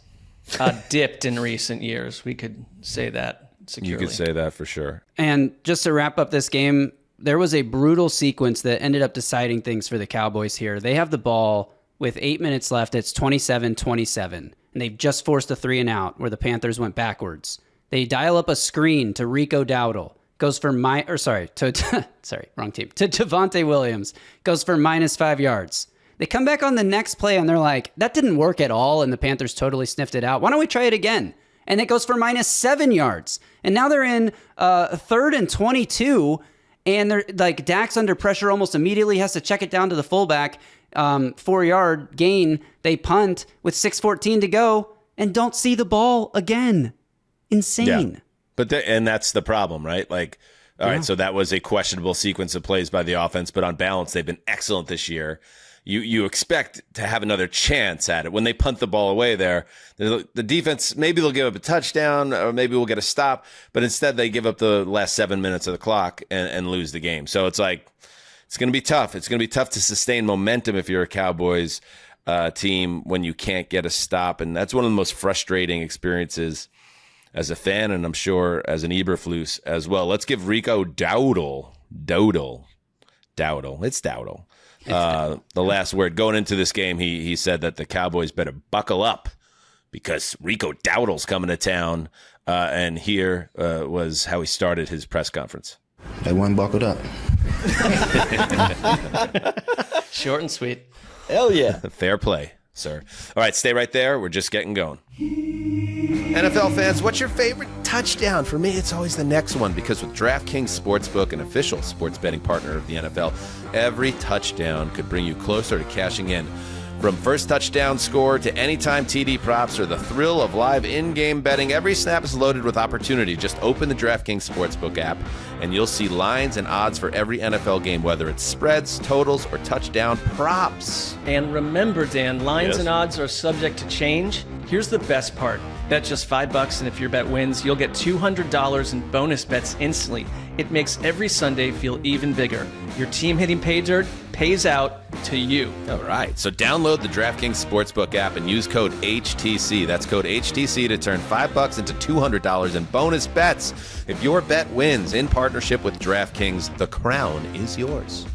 dipped in recent years. We could say that securely. You could say that for sure. And just to wrap up this game, there was a brutal sequence that ended up deciding things for the Cowboys here. They have the ball with 8 minutes left. It's 27-27. And they've just forced a 3-and-out where the Panthers went backwards. They dial up a screen to Rico Dowdle. Goes for wrong team. To Javonte Williams. Goes for -5 yards. They come back on the next play and they're like, that didn't work at all. And the Panthers totally sniffed it out. Why don't we try it again? And it goes for -7 yards. And now they're in 3rd and 22. And they're Dak's under pressure almost immediately, has to check it down to the fullback. 4-yard gain. They punt with 6:14 to go and don't see the ball again. Insane. Yeah. But that's the problem, right? All right, so that was a questionable sequence of plays by the offense, but on balance, they've been excellent this year. You expect to have another chance at it. When they punt the ball away there, the defense, maybe they'll give up a touchdown or maybe we'll get a stop, but instead they give up the last 7 minutes of the clock and lose the game. So it's it's going to be tough. It's going to be tough to sustain momentum if you're a Cowboys team when you can't get a stop. And that's one of the most frustrating experiences as a fan, and I'm sure as an Eberflus as well. Let's give Rico Dowdle. It's Dowdle. The last word. Going into this game, he said that the Cowboys better buckle up because Rico Dowdle's coming to town. And here was how he started his press conference. They weren't buckled up. Short and sweet. Hell yeah. Fair play, sir. All right, stay right there. We're just getting going. NFL fans, what's your favorite touchdown? For me, it's always the next one, because with DraftKings Sportsbook, an official sports betting partner of the NFL, every touchdown could bring you closer to cashing in. From first touchdown score to anytime TD props or the thrill of live in-game betting, every snap is loaded with opportunity. Just open the DraftKings Sportsbook app and you'll see lines and odds for every NFL game, whether it's spreads, totals, or touchdown props. And remember, Dan, lines and odds are subject to change. Here's the best part. Bet just $5, and if your bet wins, you'll get $200 in bonus bets instantly. It makes every Sunday feel even bigger. Your team hitting pay dirt pays out to you. All right, so download the DraftKings Sportsbook app and use code HTC. That's code HTC to turn $5 into $200 in bonus bets. If your bet wins in partnership with DraftKings, the crown is yours.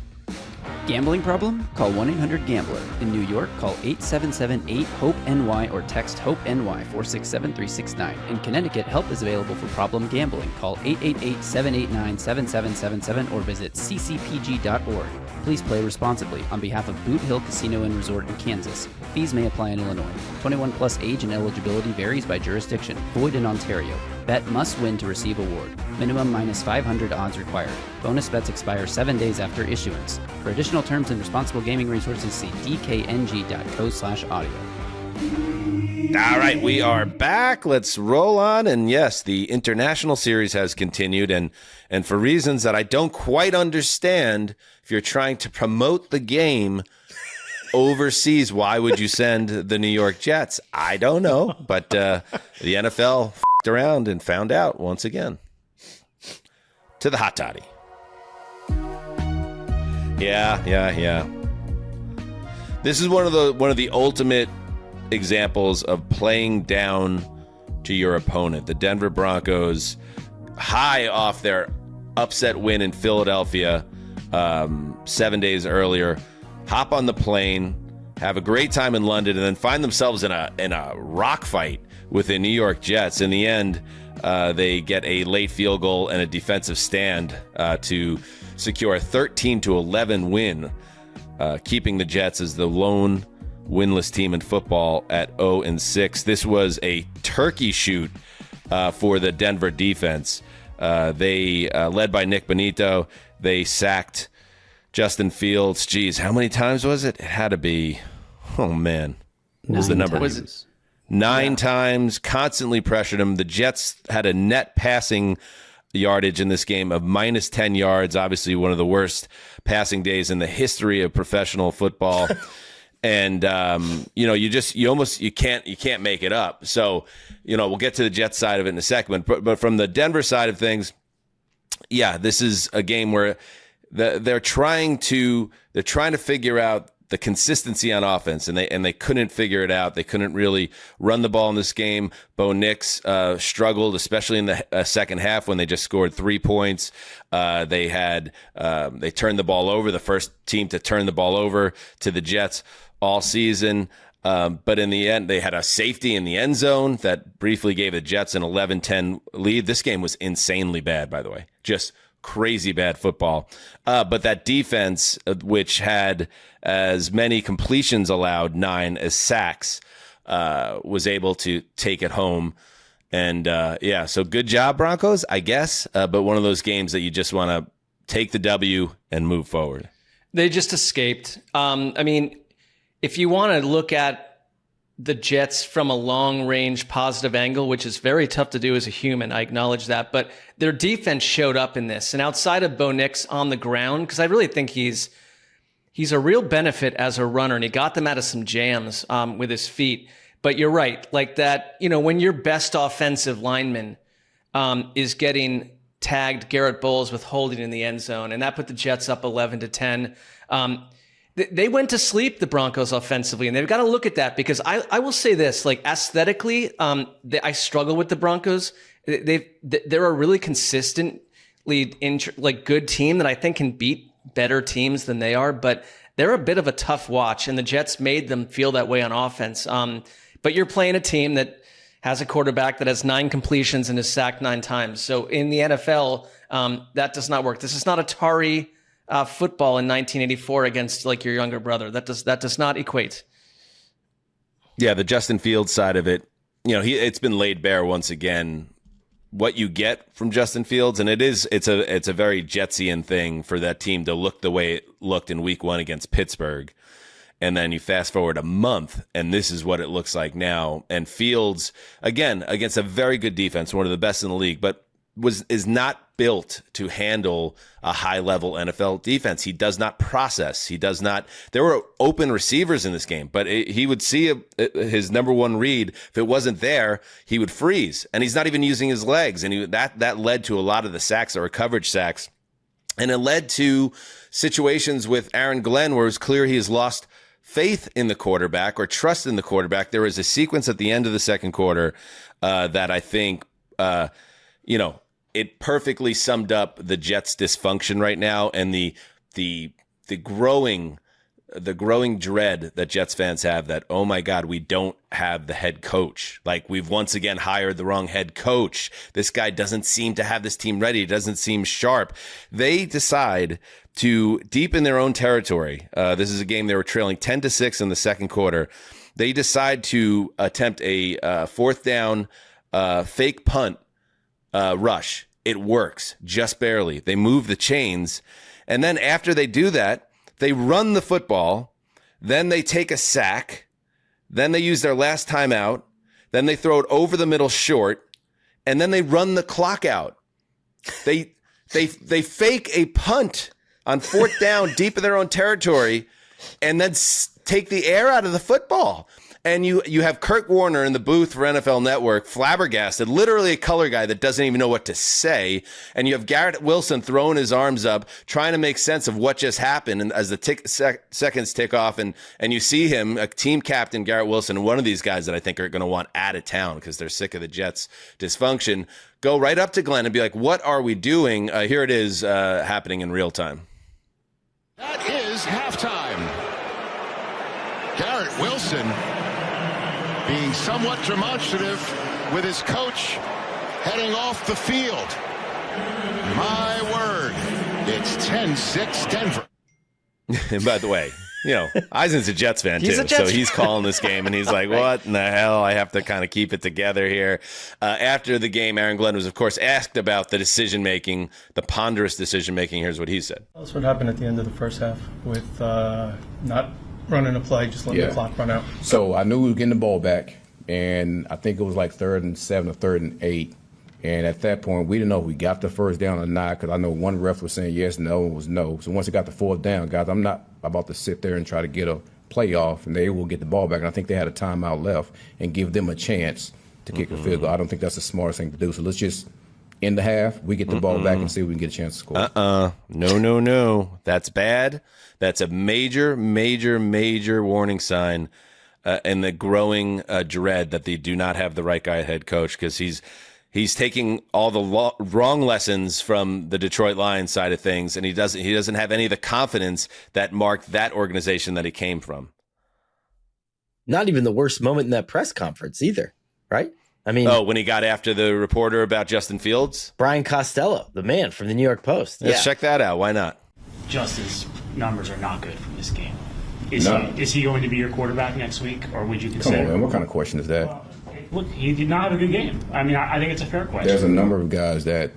Gambling problem? Call 1-800-GAMBLER. In New York, call 877-8-HOPE-NY or text HOPE-NY 467-369. In Connecticut, help is available for problem gambling. Call 888-789-7777 or visit ccpg.org. Please play responsibly. On behalf of Boot Hill Casino and Resort in Kansas, fees may apply in Illinois. 21 plus age and eligibility varies by jurisdiction. Void in Ontario. Bet must win to receive award. Minimum minus 500 odds required. Bonus bets expire 7 days after issuance. For additional terms and responsible gaming resources, see dkng.co/audio. All right, we are back. Let's roll on. And yes, the international series has continued. And for reasons that I don't quite understand, if you're trying to promote the game overseas, why would you send the New York Jets? I don't know. But the NFL f***ed around and found out once again. To the hot toddy. Yeah. This is one of the ultimate examples of playing down to your opponent. The Denver Broncos, high off their upset win in Philadelphia 7 days earlier, hop on the plane, have a great time in London, and then find themselves in a rock fight with the New York Jets. In the end, they get a late field goal and a defensive stand to secure a 13-11 win, keeping the Jets as the lone winless team in football at 0-6. This was a turkey shoot for the Denver defense. They, led by Nick Bonito, they sacked Justin Fields. Geez, how many times was it? It had to be, oh man, what was the number? Was it 9 times, constantly pressured him. The Jets had a net passing yardage in this game of minus 10 yards. Obviously, one of the worst passing days in the history of professional football. And you can't make it up. So, we'll get to the Jets side of it in a second. But from the Denver side of things, yeah, this is a game where they're trying to figure out the consistency on offense, and they couldn't figure it out. They couldn't really run the ball in this game. Bo Nix struggled, especially in the second half when they just scored 3 points. They turned the ball over, the first team to turn the ball over to the Jets all season. But in the end, they had a safety in the end zone that briefly gave the Jets an 11-10 lead. This game was insanely bad, by the way, just crazy bad football. But that defense, which had as many completions allowed, 9 as sacks, was able to take it home. And so good job, Broncos, I guess. But one of those games that you just want to take the W and move forward. They just escaped. If you want to look at the Jets from a long-range positive angle, which is very tough to do as a human, I acknowledge that, but their defense showed up in this. And outside of Bo Nix on the ground, because I really think he's a real benefit as a runner, and he got them out of some jams with his feet. But you're right, like that, when your best offensive lineman is getting tagged Garrett Bowles with holding in the end zone, and that put the Jets up 11-10. They went to sleep, the Broncos, offensively, and they've got to look at that, because I will say this, like, aesthetically, I struggle with the Broncos. They're a really consistently good team that I think can beat better teams than they are, but they're a bit of a tough watch, and the Jets made them feel that way on offense. But you're playing a team that has a quarterback that has 9 completions and is sacked 9 times. So in the NFL, that does not work. This is not Atari football in 1984 against like your younger brother. That does not equate. Yeah, the Justin Fields side of it, it's been laid bare once again what you get from Justin Fields, and it's a very Jetsian thing for that team to look the way it looked in Week 1 against Pittsburgh. And then you fast forward a month, and this is what it looks like now. And Fields, again, against a very good defense, one of the best in the league, but is not built to handle a high-level NFL defense. He does not process. He does not. There were open receivers in this game, but he would see his number one read. If it wasn't there, he would freeze, and he's not even using his legs. And that led to a lot of the sacks that were coverage sacks, and it led to situations with Aaron Glenn where it was clear he has lost faith in the quarterback or trust in the quarterback. There was a sequence at the end of the second quarter that I think, it perfectly summed up the Jets' dysfunction right now, and the growing dread that Jets fans have that, oh my God, we don't have the head coach. Like, we've once again hired the wrong head coach. This guy doesn't seem to have this team ready. It doesn't seem sharp. They decide to, deep in their own territory, this is a game they were trailing 10-6 in the second quarter. They decide to attempt a fourth down fake punt rush. It works just barely. They move the chains. And then after they do that, they run the football. Then they take a sack. Then they use their last timeout. Then they throw it over the middle short. And then they run the clock out. They fake a punt on fourth down deep in their own territory and then take the air out of the football. And you have Kurt Warner in the booth for NFL Network, flabbergasted, literally a color guy that doesn't even know what to say. And you have Garrett Wilson throwing his arms up, trying to make sense of what just happened. And as the seconds tick off, and you see him, a team captain, Garrett Wilson, one of these guys that I think are going to want out of town because they're sick of the Jets' dysfunction, go right up to Glenn and be like, what are we doing? Here it is happening in real time. That is halftime. Garrett Wilson being somewhat demonstrative with his coach heading off the field. My word, it's 10-6 Denver. And by the way, Eisen's a Jets fan too, so he's calling this game, and he's like, what in the hell? I have to kind of keep it together here. After the game, Aaron Glenn was, of course, asked about the decision-making, the ponderous decision-making. Here's what he said. That's what happened at the end of the first half with not running a play, just letting the clock run out. So I knew we were getting the ball back, and I think it was like 3rd and 7 or 3rd and 8. And at that point, we didn't know if we got the first down or not, because I know one ref was saying yes, no, and was no. So once it got the 4th down, guys, I'm not about to sit there and try to get a playoff, and they will get the ball back. And I think they had a timeout left and give them a chance to kick a field goal. I don't think that's the smartest thing to do. So let's just end the half, we get the ball back and see if we can get a chance to score. No. That's bad. That's a major, major, major warning sign and the growing dread that they do not have the right guy at head coach, because he's taking all the wrong lessons from the Detroit Lions side of things, and he doesn't have any of the confidence that marked that organization that he came from. Not even the worst moment in that press conference either, right? I mean, when he got after the reporter about Justin Fields? Brian Costello, the man from the New York Post. Let's check that out. Why not? Justin's numbers are not good from this game. Is he going to be your quarterback next week, or would you consider? Come on, man. What kind of question is that? Look, he did not have a good game. I mean, I think it's a fair question. There's a number of guys that,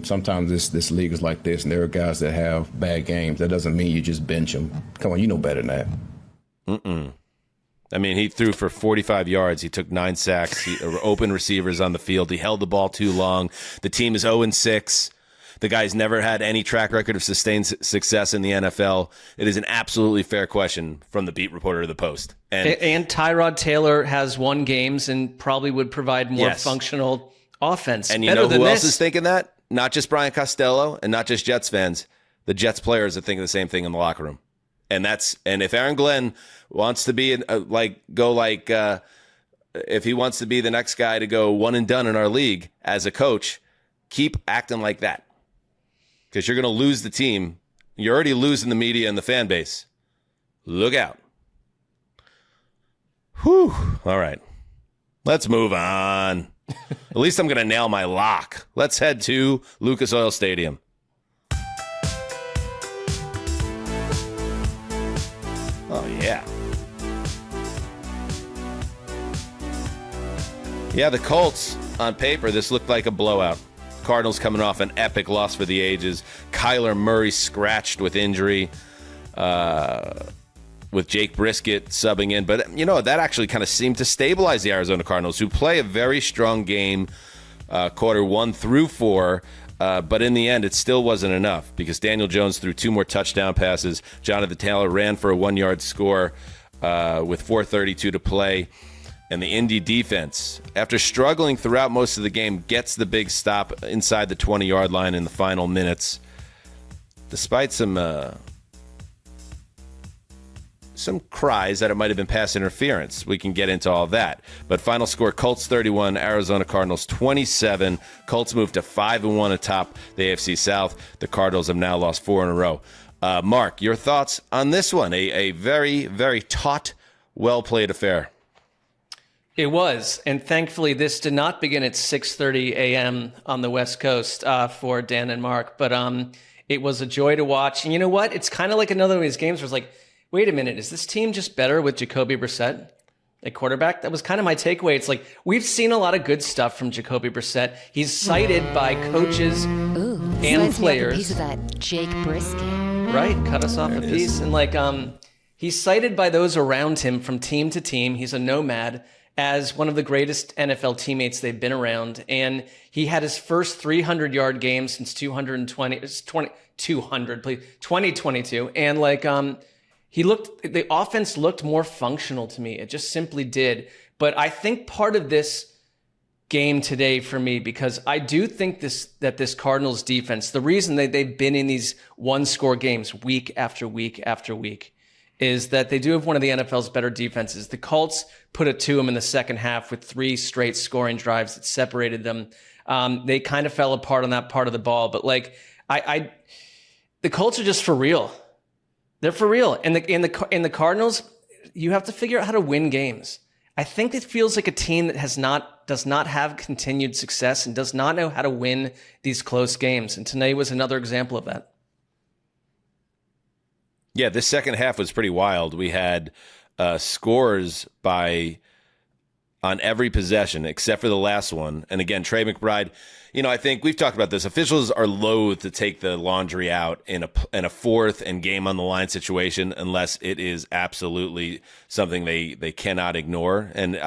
sometimes this league is like this, and there are guys that have bad games. That doesn't mean you just bench them. Come on, you know better than that. I mean, he threw for 45 yards. He took 9 sacks. He open receivers on the field. He held the ball too long. The team is 0-6. The guy's never had any track record of sustained success in the NFL. It is an absolutely fair question from the beat reporter of the Post. And Tyrod Taylor has won games and probably would provide more functional offense. And you know who else is thinking that? not just Brian Costello and not just Jets fans, the Jets players are thinking the same thing in the locker room. And if Aaron Glenn wants to be if he wants to be the next guy to go one and done in our league as a coach, keep acting like that, because you're going to lose the team. You're already losing the media and the fan base. Look out. Whew. All right. Let's move on. At least I'm going to nail my lock. Let's head to Lucas Oil Stadium. Oh, yeah. Yeah, the Colts, on paper, this looked like a blowout. Cardinals coming off an epic loss for the ages. Kyler Murray scratched with injury, with Jake Brisket subbing in. But, that actually kind of seemed to stabilize the Arizona Cardinals, who play a very strong game, quarter 1 through 4. But in the end, it still wasn't enough, because Daniel Jones threw 2 more touchdown passes. Jonathan Taylor ran for a 1-yard score with 4:32 to play. And the Indy defense, after struggling throughout most of the game, gets the big stop inside the 20-yard line in the final minutes. Despite some cries that it might have been pass interference. We can get into all that. But final score, Colts 31, Arizona Cardinals 27. Colts moved to 5-1 atop the AFC South. The Cardinals have now lost 4 in a row. Mark, your thoughts on this one? A very, very taut, well-played affair. It was, and thankfully this did not begin at 6:30 a.m. on the West Coast for Dan and Mark, but it was a joy to watch. And you know what? It's kind of like another one of these games where it's like, wait a minute, is this team just better with Jacoby Brissett at quarterback? That was kind of my takeaway. It's like, we've seen a lot of good stuff from Jacoby Brissett. He's cited by coaches and players. A piece of that Jake Brisket. Right, cut us off a piece. And he's cited by those around him from team to team. He's a nomad, as one of the greatest NFL teammates they've been around. And he had his first 300-yard game since 2022. And the offense looked more functional to me. It just simply did. But I think part of this game today for me, because I do think that this Cardinals defense, the reason that they've been in these one-score games week after week after week, is that they do have one of the NFL's better defenses. The Colts put it to them in the second half with 3 straight scoring drives that separated them. They kind of fell apart on that part of the ball, but the Colts are just for real. They're for real. And the Cardinals, you have to figure out how to win games. I think it feels like a team that does not have continued success and does not know how to win these close games. And tonight was another example of that. Yeah, this second half was pretty wild. We had scores on every possession except for the last one. And again, Trey McBride, I think we've talked about this. Officials are loath to take the laundry out in a fourth and game on the line situation unless it is absolutely something they cannot ignore. And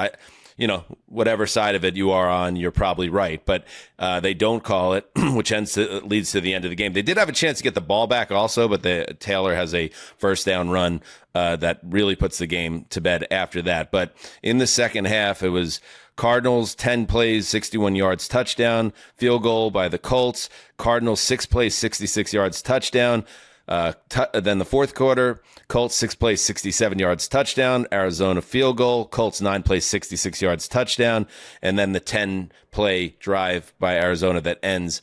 whatever side of it you are on, you're probably right. But they don't call it, which leads to the end of the game. They did have a chance to get the ball back also, but Taylor has a first down run that really puts the game to bed after that. But in the second half, it was Cardinals 10 plays, 61 yards, touchdown, field goal by the Colts. Cardinals 6 plays, 66 yards, touchdown. Then the fourth quarter, Colts 6 plays, 67 yards, touchdown. Arizona field goal. Colts 9 plays, 66 yards, touchdown. And then the 10-play drive by Arizona that ends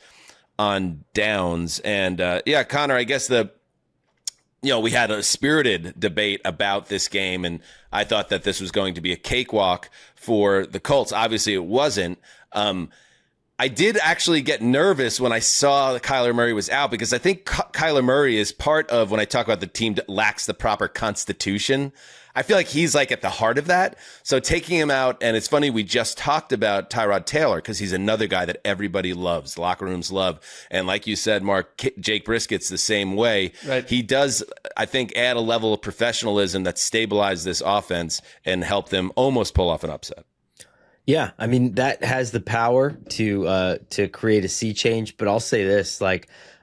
on downs. And Connor, I guess we had a spirited debate about this game, and I thought that this was going to be a cakewalk for the Colts. Obviously, it wasn't. I did actually get nervous when I saw that Kyler Murray was out, because I think Kyler Murray is part of, when I talk about the team that lacks the proper constitution, I feel like he's at the heart of that. So taking him out, and it's funny, we just talked about Tyrod Taylor because he's another guy that everybody loves, locker rooms love. And like you said, Mark, Jake Brisket's the same way. Right. He does, I think, add a level of professionalism that stabilized this offense and helped them almost pull off an upset. Yeah, I mean, that has the power to create a sea change. But I'll say this,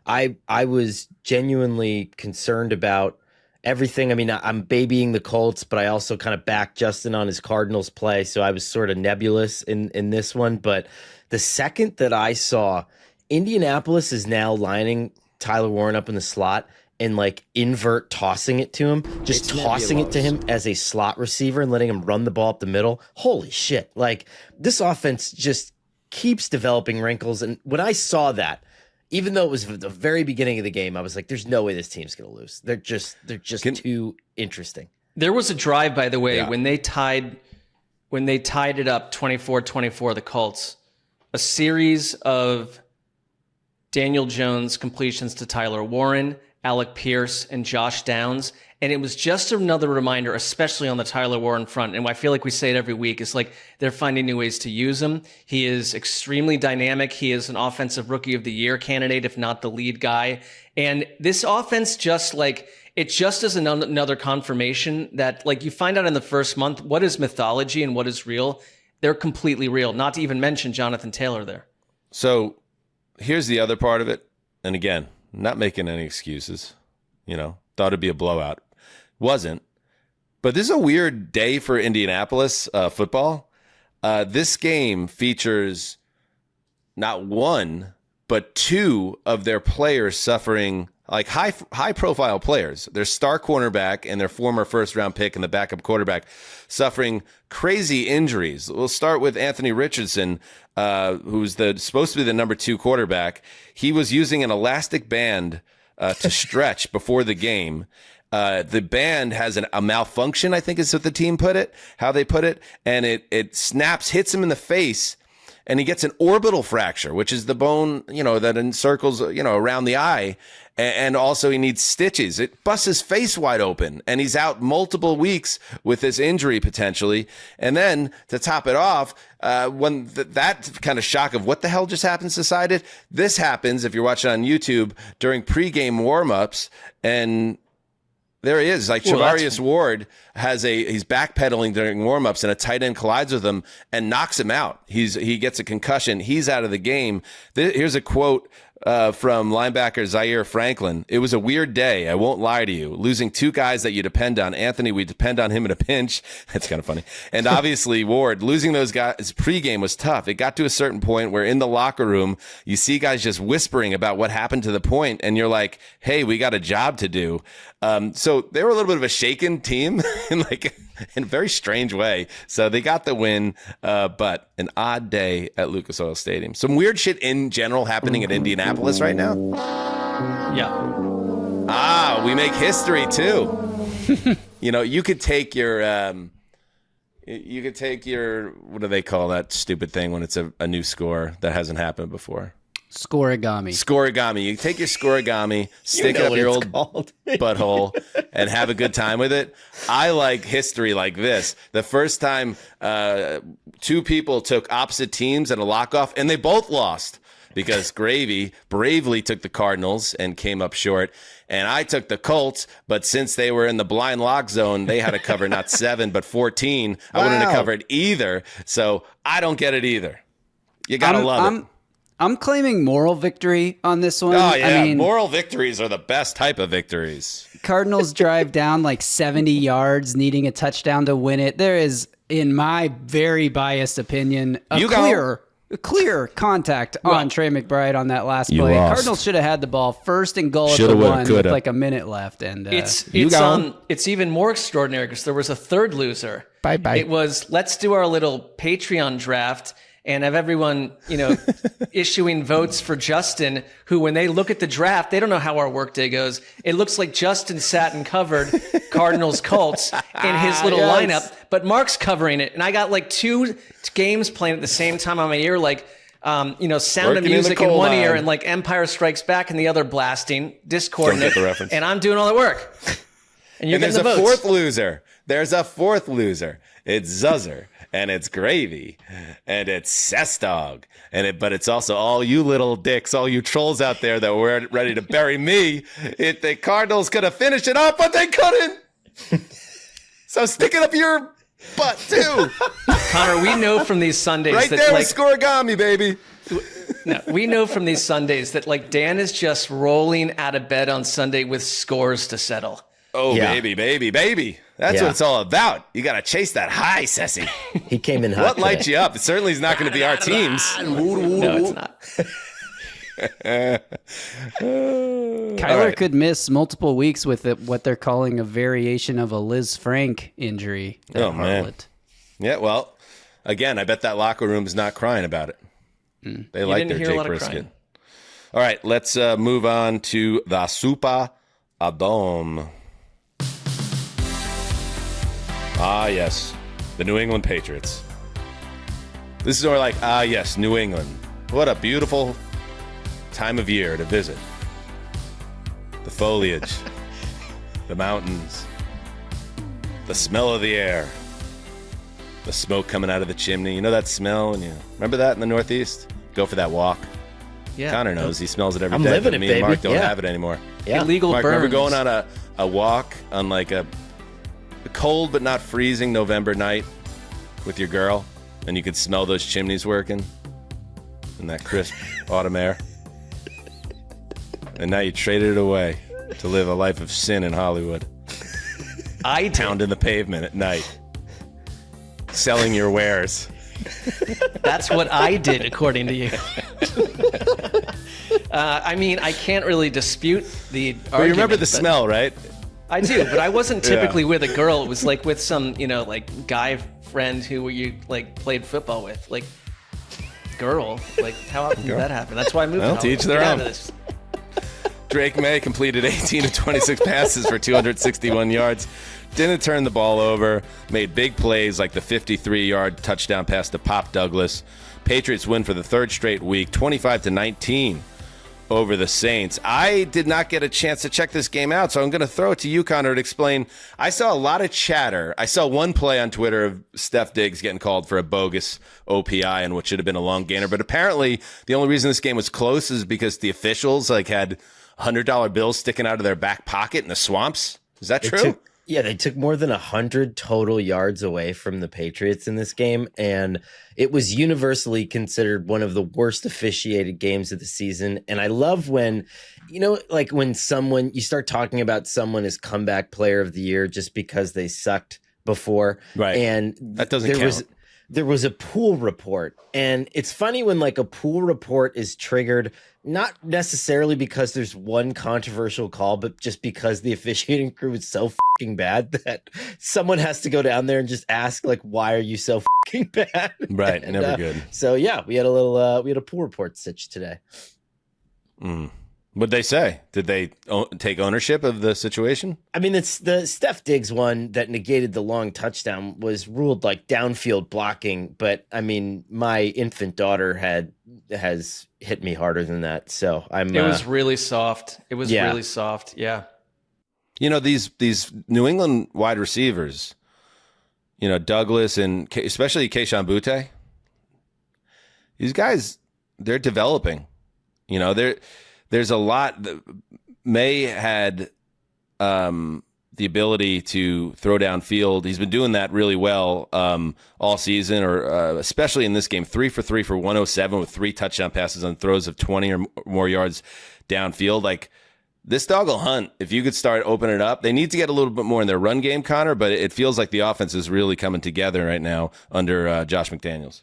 I was genuinely concerned about everything. I mean, I'm babying the Colts, but I also kind of backed Justin on his Cardinals play. So I was sort of nebulous in this one. But the second that I saw Indianapolis is now lining Tyler Warren up in the slot and like invert tossing it to him, just tossing it to him as a slot receiver and letting him run the ball up the middle. Holy shit. Like, this offense just keeps developing wrinkles. And when I saw that, even though it was the very beginning of the game, I was like, there's no way this team's going to lose. They're just too interesting. There was a drive, by the way, when they tied it up 24-24, the Colts, a series of Daniel Jones completions to Tyler Warren, Alec Pierce, and Josh Downs. And it was just another reminder, especially on the Tyler Warren front. And I feel like we say it every week. It's like they're finding new ways to use him. He is extremely dynamic. He is an offensive rookie of the year candidate, if not the lead guy. And this offense it just is another confirmation that, like, you find out in the first month, what is mythology and what is real. They're completely real, not to even mention Jonathan Taylor there. So here's the other part of it. And again, not making any excuses, thought it'd be a blowout. Wasn't. But this is a weird day for Indianapolis football. This game features not one, but two of their players suffering, like high profile players. Their star cornerback and their former first round pick and the backup quarterback suffering crazy injuries. We'll start with Anthony Richardson, who's supposed to be the number 2 quarterback. He was using an elastic band to stretch before the game. The band has a malfunction, I think is what the team how they put it, and it snaps, hits him in the face, and he gets an orbital fracture, which is the bone, that encircles, around the eye. And also he needs stitches. It busts his face wide open, and he's out multiple weeks with this injury potentially. And then to top it off, when that kind of shock of what the hell just happened subsided, this happens, if you're watching on YouTube, during pregame warmups, and there he is. Like, Charvarius Ward he's backpedaling during warmups, and a tight end collides with him and knocks him out. He gets a concussion. He's out of the game. Here's a quote from linebacker Zaire Franklin. "It was a weird day, I won't lie to you. Losing 2 guys that you depend on. Anthony, we depend on him in a pinch." That's kind of funny. And obviously Ward, losing those guys pregame was tough. It got to a certain point where in the locker room, you see guys just whispering about what happened to the point, and you're like, hey, we got a job to do. So they were a little bit of a shaken team in a very strange way. So they got the win, but an odd day at Lucas Oil Stadium. Some weird shit in general happening at Indianapolis right now. Yeah. We make history too. You could take your, what do they call that stupid thing when it's a new score that hasn't happened before? Scorigami. You take your scorigami, stick it up your old butthole, and have a good time with it. I like history like this. The first time 2 people took opposite teams in a lock-off, and they both lost because Gravy bravely took the Cardinals and came up short. And I took the Colts, but since they were in the blind lock zone, they had to cover not 7, but 14. Wow. I wouldn't have covered either, so I don't get it either. You got to love it. I'm claiming moral victory on this one. Oh, yeah. Moral victories are the best type of victories. Cardinals drive down like 70 yards, needing a touchdown to win it. There is, in my very biased opinion, clear contact on Trey McBride on that last play. Lost. Cardinals should have had the ball first and goal at the 1 with like a minute left. And it's even more extraordinary because there was a third loser. Bye-bye. It was, let's do our little Patreon draft and have everyone, issuing votes for Justin, who, when they look at the draft, they don't know how our workday goes. It looks like Justin sat and covered Cardinals Colts in his little lineup, but Mark's covering it. And I got like 2 games playing at the same time on my ear, like, Sound Working of Music in one ear and like Empire Strikes Back in the other, blasting, discordant. Don't get the reference. And I'm doing all the work. And you're getting the votes. There's a fourth loser. It's Zuzzer. And it's Gravy, and it's Sestog, but it's also all you little dicks, all you trolls out there that were ready to bury me. The Cardinals could have finished it off, but they couldn't. So stick it up your butt too, Connor. We know from these Sundays right that, there with Scorigami, baby. No, we know from these Sundays that like Dan is just rolling out of bed on Sunday with scores to settle. Oh, yeah. baby. That's what it's all about. You got to chase that high, Sessy. He came in hot. What lights you up? It certainly is not going to be our teams. No, it's not. Kyler could miss multiple weeks with what they're calling a variation of a Liz Frank injury. Man. Yeah, well, again, I bet that locker room's not crying about it. They like their Jake Brisket. All right, let's move on to the Super Adom. Ah, yes, the New England Patriots. This is more like, yes, New England. What a beautiful time of year to visit. The foliage, the mountains, the smell of the air, the smoke coming out of the chimney. You know that smell? Remember that in the Northeast? Go for that walk. Yeah. Connor knows. He smells it every I'm day. living But it, me and Mark baby. don't have it anymore. Yeah. Illegal Mark, burns. remember going on a walk on like a cold but not freezing November night with your girl, and you could smell those chimneys working and that crisp autumn air? And now you traded it away to live a life of sin in Hollywood. I pounding the pavement at night, selling your wares. That's what I did, according to you. I mean, I can't really dispute the argument. But you remember the smell, right? I do, but I wasn't typically with a girl. It was like with some, like guy friend who you like played football with. Like, girl. Like, how often did that happen? That's why I moved. Well, to each their Get out own. of this. Drake May completed 18 of 26 passes for 261 yards. Didn't turn the ball over. Made big plays like the 53-yard touchdown pass to Pop Douglas. Patriots win for the third straight week, 25-19 over the Saints. I did not get a chance to check this game out, so I'm going to throw it to you, Connor, to explain. I saw a lot of chatter. I saw one play on Twitter of Steph Diggs getting called for a bogus OPI and what should have been a long gainer. But apparently, the only reason this game was close is because the officials had $100 bills sticking out of their back pocket in the swamps. Is that true? They took more than 100 total yards away from the Patriots in this game, and it was universally considered one of the worst officiated games of the season. And I love when, when you start talking about someone as comeback player of the year just because they sucked before. Right. And that doesn't count. There was a pool report, and it's funny when a pool report is triggered, not necessarily because there's one controversial call, but just because the officiating crew is so fucking bad that someone has to go down there and just ask, why are you so fucking bad? Right. And, never good. So yeah, we had a pool report stitch today. What'd they say? Did they take ownership of the situation? I mean, it's the Steph Diggs one that negated the long touchdown was ruled downfield blocking. But I mean, my infant daughter has hit me harder than that. So It was really soft. It was really soft. Yeah. These New England wide receivers, Douglas and especially Keyshawn Butte, these guys, they're developing. There's a lot. May had the ability to throw downfield. He's been doing that really well all season, or especially in this game. 3 for 3 for 107 with 3 touchdown passes on throws of 20 or more yards downfield. This dog will hunt if you could start opening it up. They need to get a little bit more in their run game, Connor, but it feels like the offense is really coming together right now under Josh McDaniels.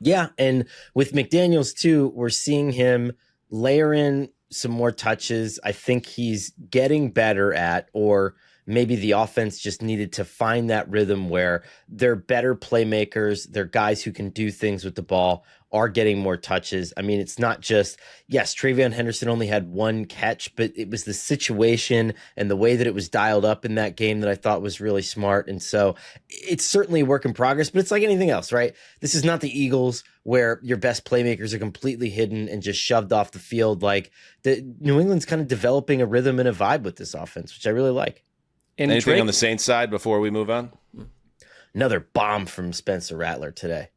Yeah, and with McDaniels too, we're seeing him layer in some more touches. I think he's getting better at, or maybe the offense just needed to find that rhythm where they're better playmakers. They're guys who can do things with the ball, are getting more touches. I mean, it's not just, yes, TreVeyon Henderson only had 1 catch, but it was the situation and the way that it was dialed up in that game that I thought was really smart. And so it's certainly a work in progress, but it's like anything else, right? This is not the Eagles where your best playmakers are completely hidden and just shoved off the field. The New England's kind of developing a rhythm and a vibe with this offense, which I really like. And anything on the Saints side before we move on? Another bomb from Spencer Rattler today.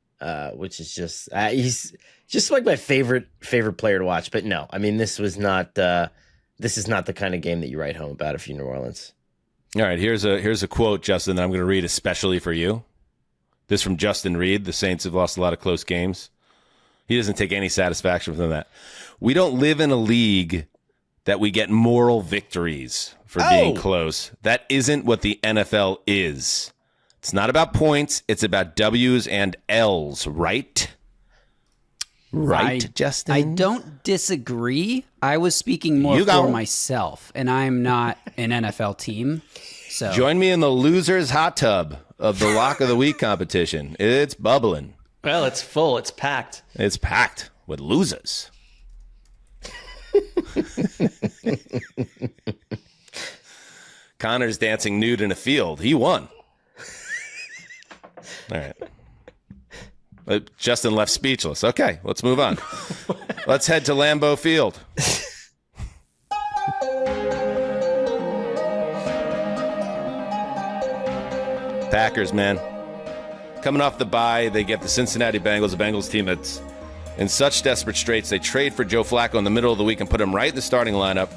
Which is just he's just my favorite player to watch. But no, I mean this is not the kind of game that you write home about if you're New Orleans. All right, here's a quote, Justin, that I'm going to read especially for you. This from Justin Reed. The Saints have lost a lot of close games. He doesn't take any satisfaction from that. We don't live in a league that we get moral victories for being close. That isn't what the NFL is. It's not about points. It's about W's and L's, right? Right, Justin? I don't disagree. I was speaking more for myself, and I'm not an NFL team. So join me in the loser's hot tub of the Lock of the Week competition. It's bubbling. Well, it's full. It's packed. It's packed with losers. Connor's dancing nude in a field. He won. All right. But Justin left speechless. Okay, let's move on. Let's head to Lambeau Field. Packers, man. Coming off the bye, they get the Cincinnati Bengals, a Bengals team that's in such desperate straits. They trade for Joe Flacco in the middle of the week and put him right in the starting lineup.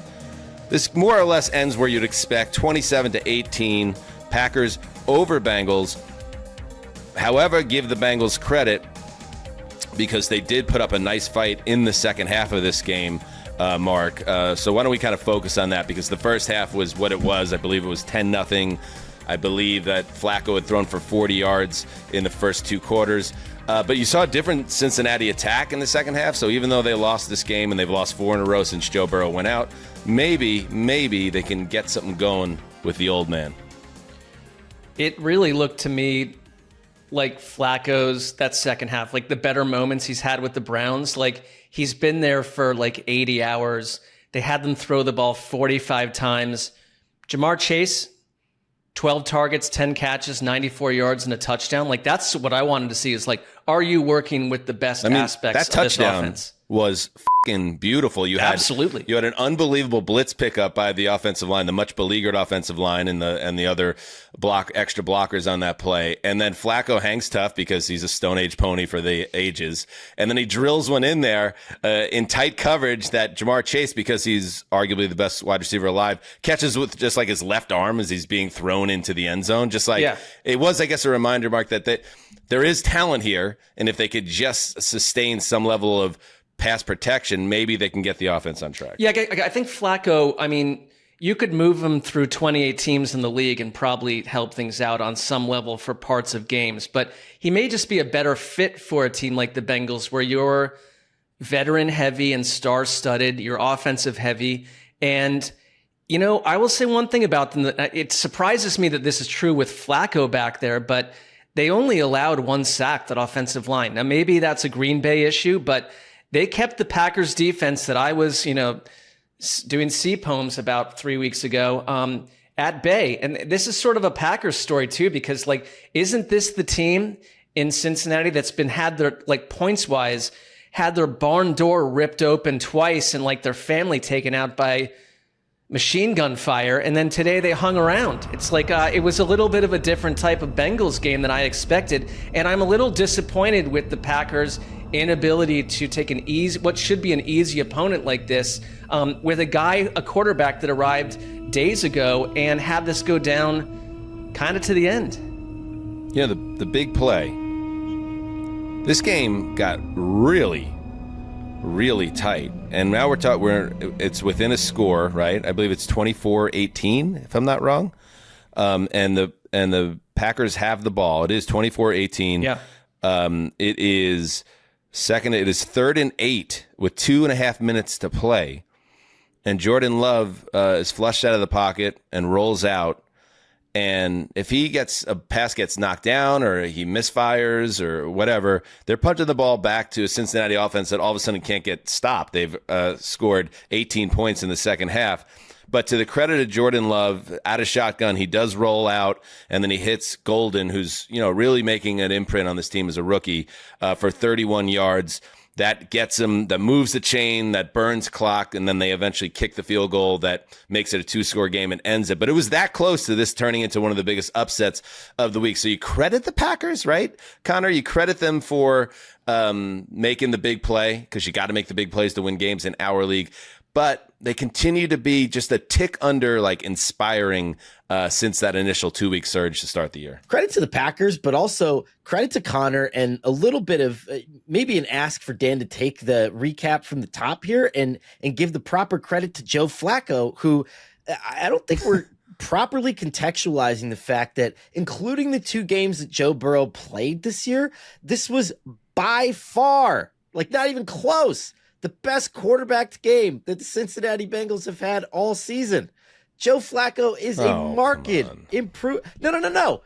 This more or less ends where you'd expect, 27-18, Packers over Bengals. However, give the Bengals credit because they did put up a nice fight in the second half of this game, Mark. So why don't we kind of focus on that, because the first half was what it was. I believe it was 10-0. I believe that Flacco had thrown for 40 yards in the first two quarters. But you saw a different Cincinnati attack in the second half. So even though they lost this game and they've lost 4 in a row since Joe Burrow went out, maybe they can get something going with the old man. It really looked to me like Flacco's that second half, like the better moments he's had with the Browns. Like he's been there for like 80 hours. They had them throw the ball 45 times. Jamar Chase, 12 targets, 10 catches, 94 yards, and a touchdown. Like that's what I wanted to see, is like, are you working with the best aspects that of this offense? Was fucking beautiful. You had an unbelievable blitz pickup by the offensive line, the much beleaguered offensive line, and the other extra blockers on that play. And then Flacco hangs tough because he's a Stone Age pony for the ages. And then he drills one in there in tight coverage that Jamar Chase, because he's arguably the best wide receiver alive, catches with just like his left arm as he's being thrown into the end zone. Just like it was, I guess, a reminder, Mark, that there is talent here, and if they could just sustain some level of pass protection, maybe they can get the offense on track. Yeah, I think Flacco, I mean, you could move him through 28 teams in the league and probably help things out on some level for parts of games, but he may just be a better fit for a team like the Bengals, where you're veteran heavy and star studded, you're offensive heavy. And, you know, I will say one thing about them, that it surprises me that this is true with Flacco back there, but they only allowed 1 sack, that offensive line. Now, maybe that's a Green Bay issue, but they kept the Packers defense that I was, doing sea poems about 3 weeks ago, at bay. And this is sort of a Packers story too, because isn't this the team in Cincinnati that's been had their, points wise, had their barn door ripped open twice and their family taken out by machine gun fire, and then today they hung around. It's it was a little bit of a different type of Bengals game than I expected, and I'm a little disappointed with the Packers' inability to take what should be an easy opponent like this, with a quarterback that arrived days ago, and have this go down kind of to the end. Yeah, the big play. This game got really tight, and now it's within a score, right? I believe it's 24-18, if I'm not wrong. And the Packers have the ball. It is 24-18. Yeah. It is 3rd and 8 with 2.5 minutes to play, and Love is flushed out of the pocket and rolls out. And if a pass gets knocked down or he misfires or whatever, they're punching the ball back to a Cincinnati offense that all of a sudden can't get stopped. They've scored 18 points in the second half. But to the credit of Jordan Love, out of shotgun, he does roll out, and then he hits Golden, who's really making an imprint on this team as a rookie, for 31 yards. That gets him, that moves the chain, that burns clock, and then they eventually kick the field goal that makes it a 2-score game and ends it. But it was that close to this turning into one of the biggest upsets of the week. So you credit the Packers, right, Connor? You credit them for making the big play, because you got to make the big plays to win games in our league. But they continue to be just a tick under inspiring since that initial 2-week surge to start the year. Credit to the Packers, but also credit to Connor, and a little bit of maybe an ask for Dan to take the recap from the top here and give the proper credit to Joe Flacco, who I don't think we're properly contextualizing the fact that, including the 2 games that Joe Burrow played this year, this was by far Like, not even close. The best quarterbacked game that the Cincinnati Bengals have had all season. Joe Flacco is a marked improve. No.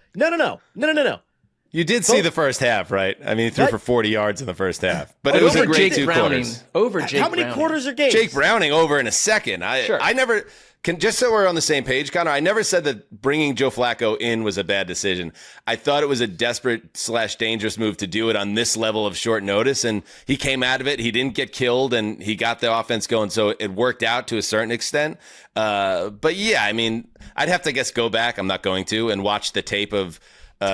You did see the first half, right? I mean, he threw for 40 yards in the first half. But it was a great Jake 2 Browning. quarters. Over Jake How many Browning. quarters are games? Jake Browning over in a second. I never can, just so we're on the same page, Connor, I never said that bringing Joe Flacco in was a bad decision. I thought it was a desperate / dangerous move to do it on this level of short notice, and he came out of it. He didn't get killed, and he got the offense going, so it worked out to a certain extent. But yeah, I mean, I'd have to, I guess, go back. I'm not going to, and watch the tape of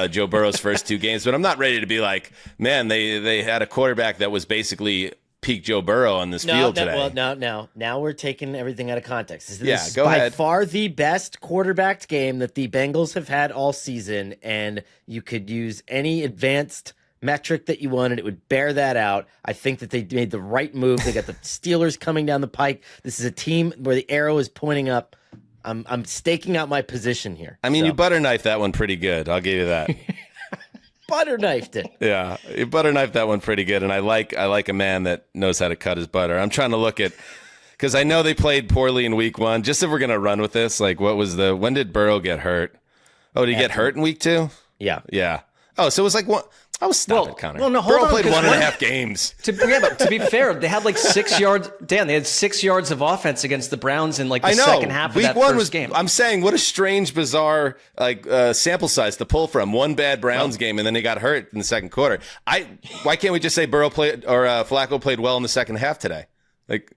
Joe Burrow's first 2 games, but I'm not ready to be like, man, they had a quarterback that was basically peak Joe Burrow on this field today. Well, now we're taking everything out of context. This is go by ahead. far the best quarterbacked game that the Bengals have had all season, and you could use any advanced metric that you wanted. It would bear that out. I think that they made the right move. They got the Steelers coming down the pike. This is a team where the arrow is pointing up. I'm staking out my position here. I mean, you butter knifed that one pretty good. I'll give you that. Butter knifed it. Yeah, you butter knifed that one pretty good, and I like a man that knows how to cut his butter. I'm trying to look at, because I know they played poorly in week 1. Just if we're gonna run with this, like, when did Burrow get hurt? Oh, did he get hurt in week 2? Yeah. Oh, so it was like one. Stop it, Connor. Well, no, Burrow hold on, played 1.5 games. But to be fair, they had like 6 yards. Dan, they had 6 yards of offense against the Browns in like the second half of week that 1 first game. I'm saying, what a strange, bizarre sample size to pull from. One bad Browns game, and then he got hurt in the second quarter. Why can't we just say Burrow played or Flacco played well in the second half today? Like,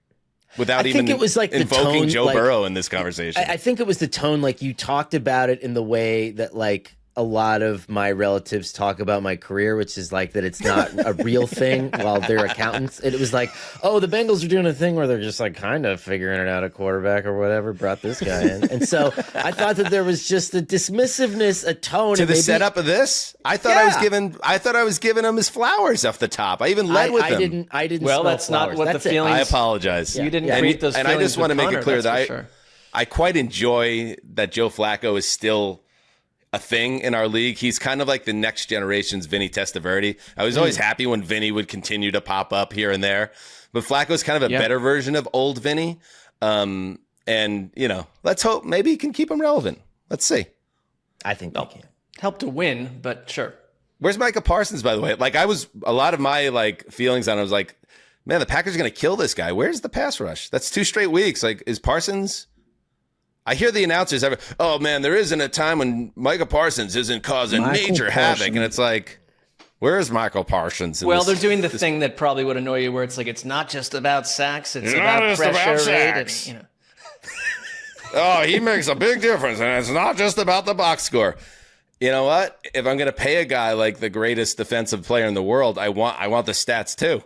without even it was like invoking the tone, Joe Burrow in this conversation. I think it was the tone, like you talked about it in the way that like a lot of my relatives talk about my career, which is like that it's not a real thing while they're accountants. It was like, oh, the Bengals are doing a thing where they're just like kind of figuring it out, a quarterback or whatever, brought this guy in. And so I thought that there was just a dismissiveness, a tone. To the setup of this? I thought I was giving him his flowers off the top. I even led with him. I didn't Well, smell that's flowers. not what That's the it. feelings. I apologize. You didn't And- create those and feelings. I just want to make it clear that I I quite enjoy that Joe Flacco is still a thing in our league. He's kind of like the next generation's Vinny Testaverde. I was always happy when Vinny would continue to pop up here and there, but Flacco's kind of a better version of old Vinny. And let's hope maybe he can keep him relevant. Let's see. I think they can. Help to win, but sure. Where's Micah Parsons, by the way? Like, a lot of my like feelings on it was like, man, the Packers are going to kill this guy. Where's the pass rush? That's 2 straight weeks. Like, is Parsons? I hear the announcers oh man, there isn't a time when Micah Parsons isn't causing major havoc, and it's like, where is Michael Parsons? Well, they're doing the thing that probably would annoy you, where it's like it's not just about sacks, it's about pressure rate. And, Oh, he makes a big difference, and it's not just about the box score. You know what? If I'm going to pay a guy like the greatest defensive player in the world, I want the stats too.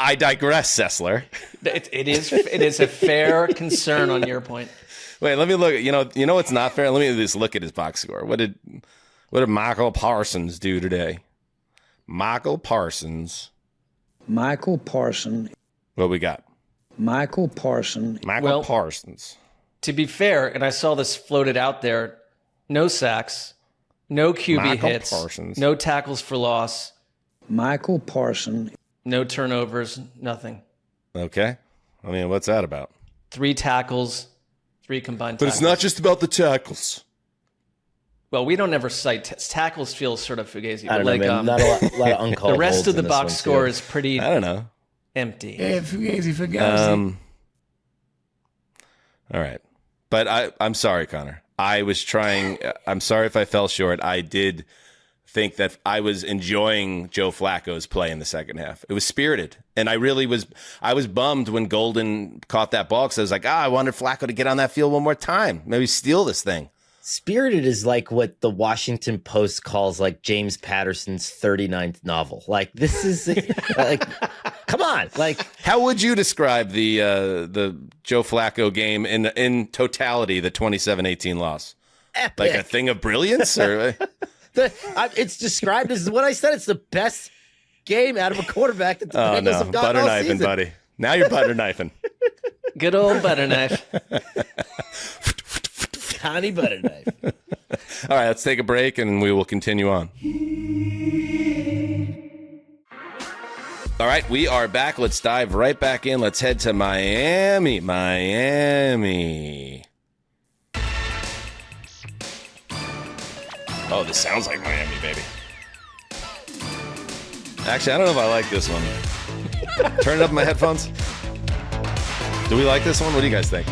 I digress, Sessler. It is a fair concern on your point. Wait, let me look. You know what's not fair? Let me just look at his box score. What did Michael Parsons do today? Michael Parsons. What we got? Michael Parsons. Parsons. To be fair, and I saw this floated out there, no sacks, no QB hits, Parsons. no tackles for loss, Michael Parsons. no turnovers, nothing. Okay. I mean, what's that about? 3 tackles, 3 combined But tackles. it's not just about the tackles. Well, we don't ever cite tackles. Feels sort of fugazi. I don't but know, man. Not a lot of uncalled the rest holds of the in this box one, score too. is pretty. I don't know. Empty. Yeah, fugazi. All right. But I'm sorry, Connor. I was trying. I'm sorry if I fell short. I did think that I was enjoying Joe Flacco's play in the second half. It was spirited. And I really was. I was bummed when Golden caught that ball because I was like, I wanted Flacco to get on that field one more time. Maybe steal this thing. Spirited is like what the Washington Post calls like James Patterson's 39th novel. Like, this is like, come on. Like, how would you describe the Joe Flacco game in totality, the 27-18 loss? Epic. Like a thing of brilliance? Or it's described as what I said. It's the best game out of a quarterback that the Bengals have gotten butter all knifing, season. buddy. Now you're butter knifing. Good old butter knife. Tiny butter knife. All right, let's take a break and we will continue on. All right, we are back. Let's dive right back in. Let's head to Miami. Oh, this sounds like Miami, baby. Actually, I don't know if I like this one. Turn it up in my headphones. Do we like this one? What do you guys think?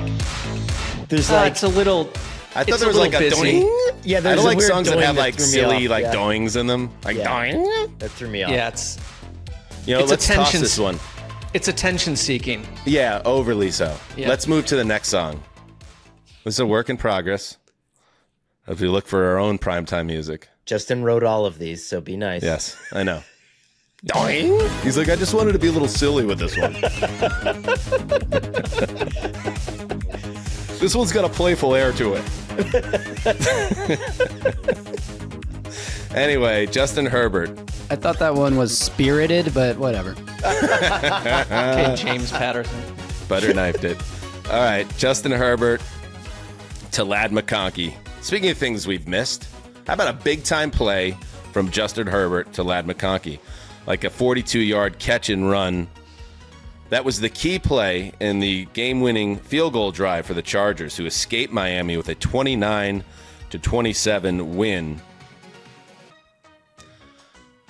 There's it's a little. I thought there was like a busy. doing. Yeah, I there's don't a like weird songs that doing have like threw me silly off, like yeah. doings in them. Like doing. That threw me off. Yeah, Let's it's toss this one. It's attention seeking. Yeah, overly so. Yeah. Let's move to the next song. This is a work in progress. As we look for our own primetime music. Justin wrote all of these, so be nice. Yes, I know. Doing. He's like, I just wanted to be a little silly with this one. This one's got a playful air to it. Anyway, Justin Herbert. I thought that one was spirited, but whatever. Okay, James Patterson. Butter knifed it. All right, Justin Herbert to Ladd McConkey. Speaking of things we've missed, how about a big-time play from Justin Herbert to Ladd McConkey? Like a 42-yard catch and run. That was the key play in the game-winning field goal drive for the Chargers, who escaped Miami with a 29-27 win.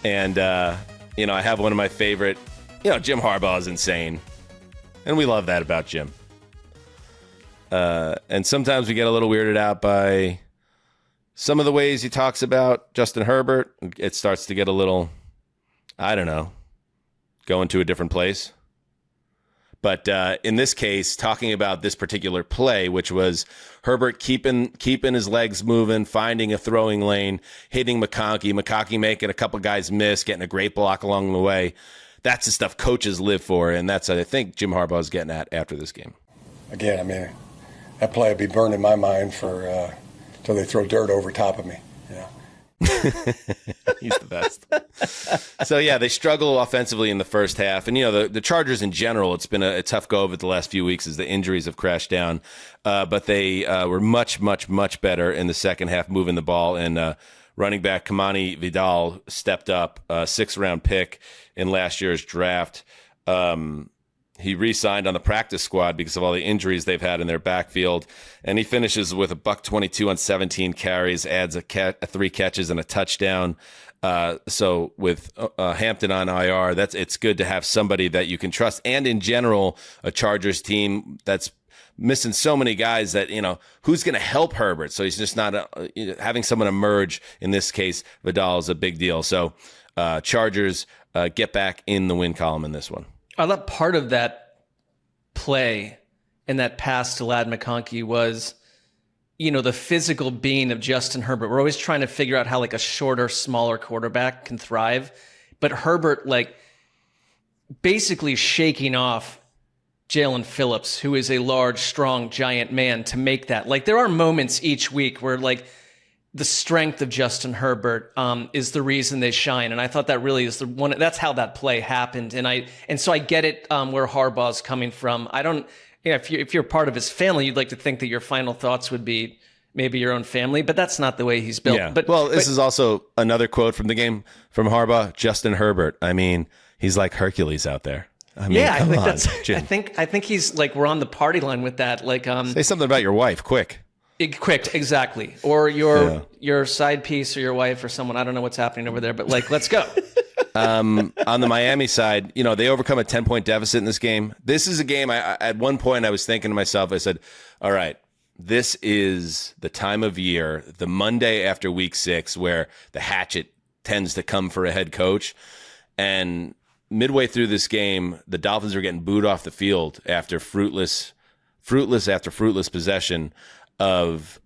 And, I have one of my favorite, Jim Harbaugh is insane. And we love that about Jim. And sometimes we get a little weirded out by some of the ways he talks about Justin Herbert. It starts to get a little, I don't know, go into a different place. But in this case, talking about this particular play, which was Herbert keeping his legs moving, finding a throwing lane, hitting McConkey making a couple guys miss, getting a great block along the way. That's the stuff coaches live for, and that's what I think Jim Harbaugh is getting at after this game. Again, I mean, that play will be burned in my mind for till they throw dirt over top of me. He's the best. So, yeah, they struggle offensively in the first half. And, the Chargers in general, it's been a tough go of it the last few weeks as the injuries have crashed down. But they were much, much, much better in the second half moving the ball. And running back Kamani Vidal stepped up, 6th-round pick in last year's draft. He re-signed on the practice squad because of all the injuries they've had in their backfield. And he finishes with $122 on 17 carries, adds 3 catches and a touchdown. So with Hampton on IR, it's good to have somebody that you can trust. And in general, a Chargers team that's missing so many guys that, who's going to help Herbert? So he's just not having someone emerge. In this case, Vidal is a big deal. So Chargers get back in the win column in this one. I thought part of that play and that pass to Ladd McConkey was, the physical being of Justin Herbert. We're always trying to figure out how like a shorter, smaller quarterback can thrive. But Herbert, basically shaking off Jalen Phillips, who is a large, strong, giant man, to make that. There are moments each week where the strength of Justin Herbert is the reason they shine. And I thought that really is the one. That's how that play happened. And so I get it where Harbaugh's coming from. I don't, if you're part of his family, you'd like to think that your final thoughts would be maybe your own family, but that's not the way he's built. Yeah. This is also another quote from the game from Harbaugh, Justin Herbert. I mean, he's like Hercules out there. I mean, I think he's we're on the party line with that. Say something about your wife, quick. Quick, exactly. Or your side piece or your wife or someone. I don't know what's happening over there, but let's go. On the Miami side, they overcome a 10-point deficit in this game. This is a game, at one point I was thinking to myself, I said, all right, this is the time of year, the Monday after week 6, where the hatchet tends to come for a head coach. And midway through this game, the Dolphins are getting booed off the field after fruitless possession of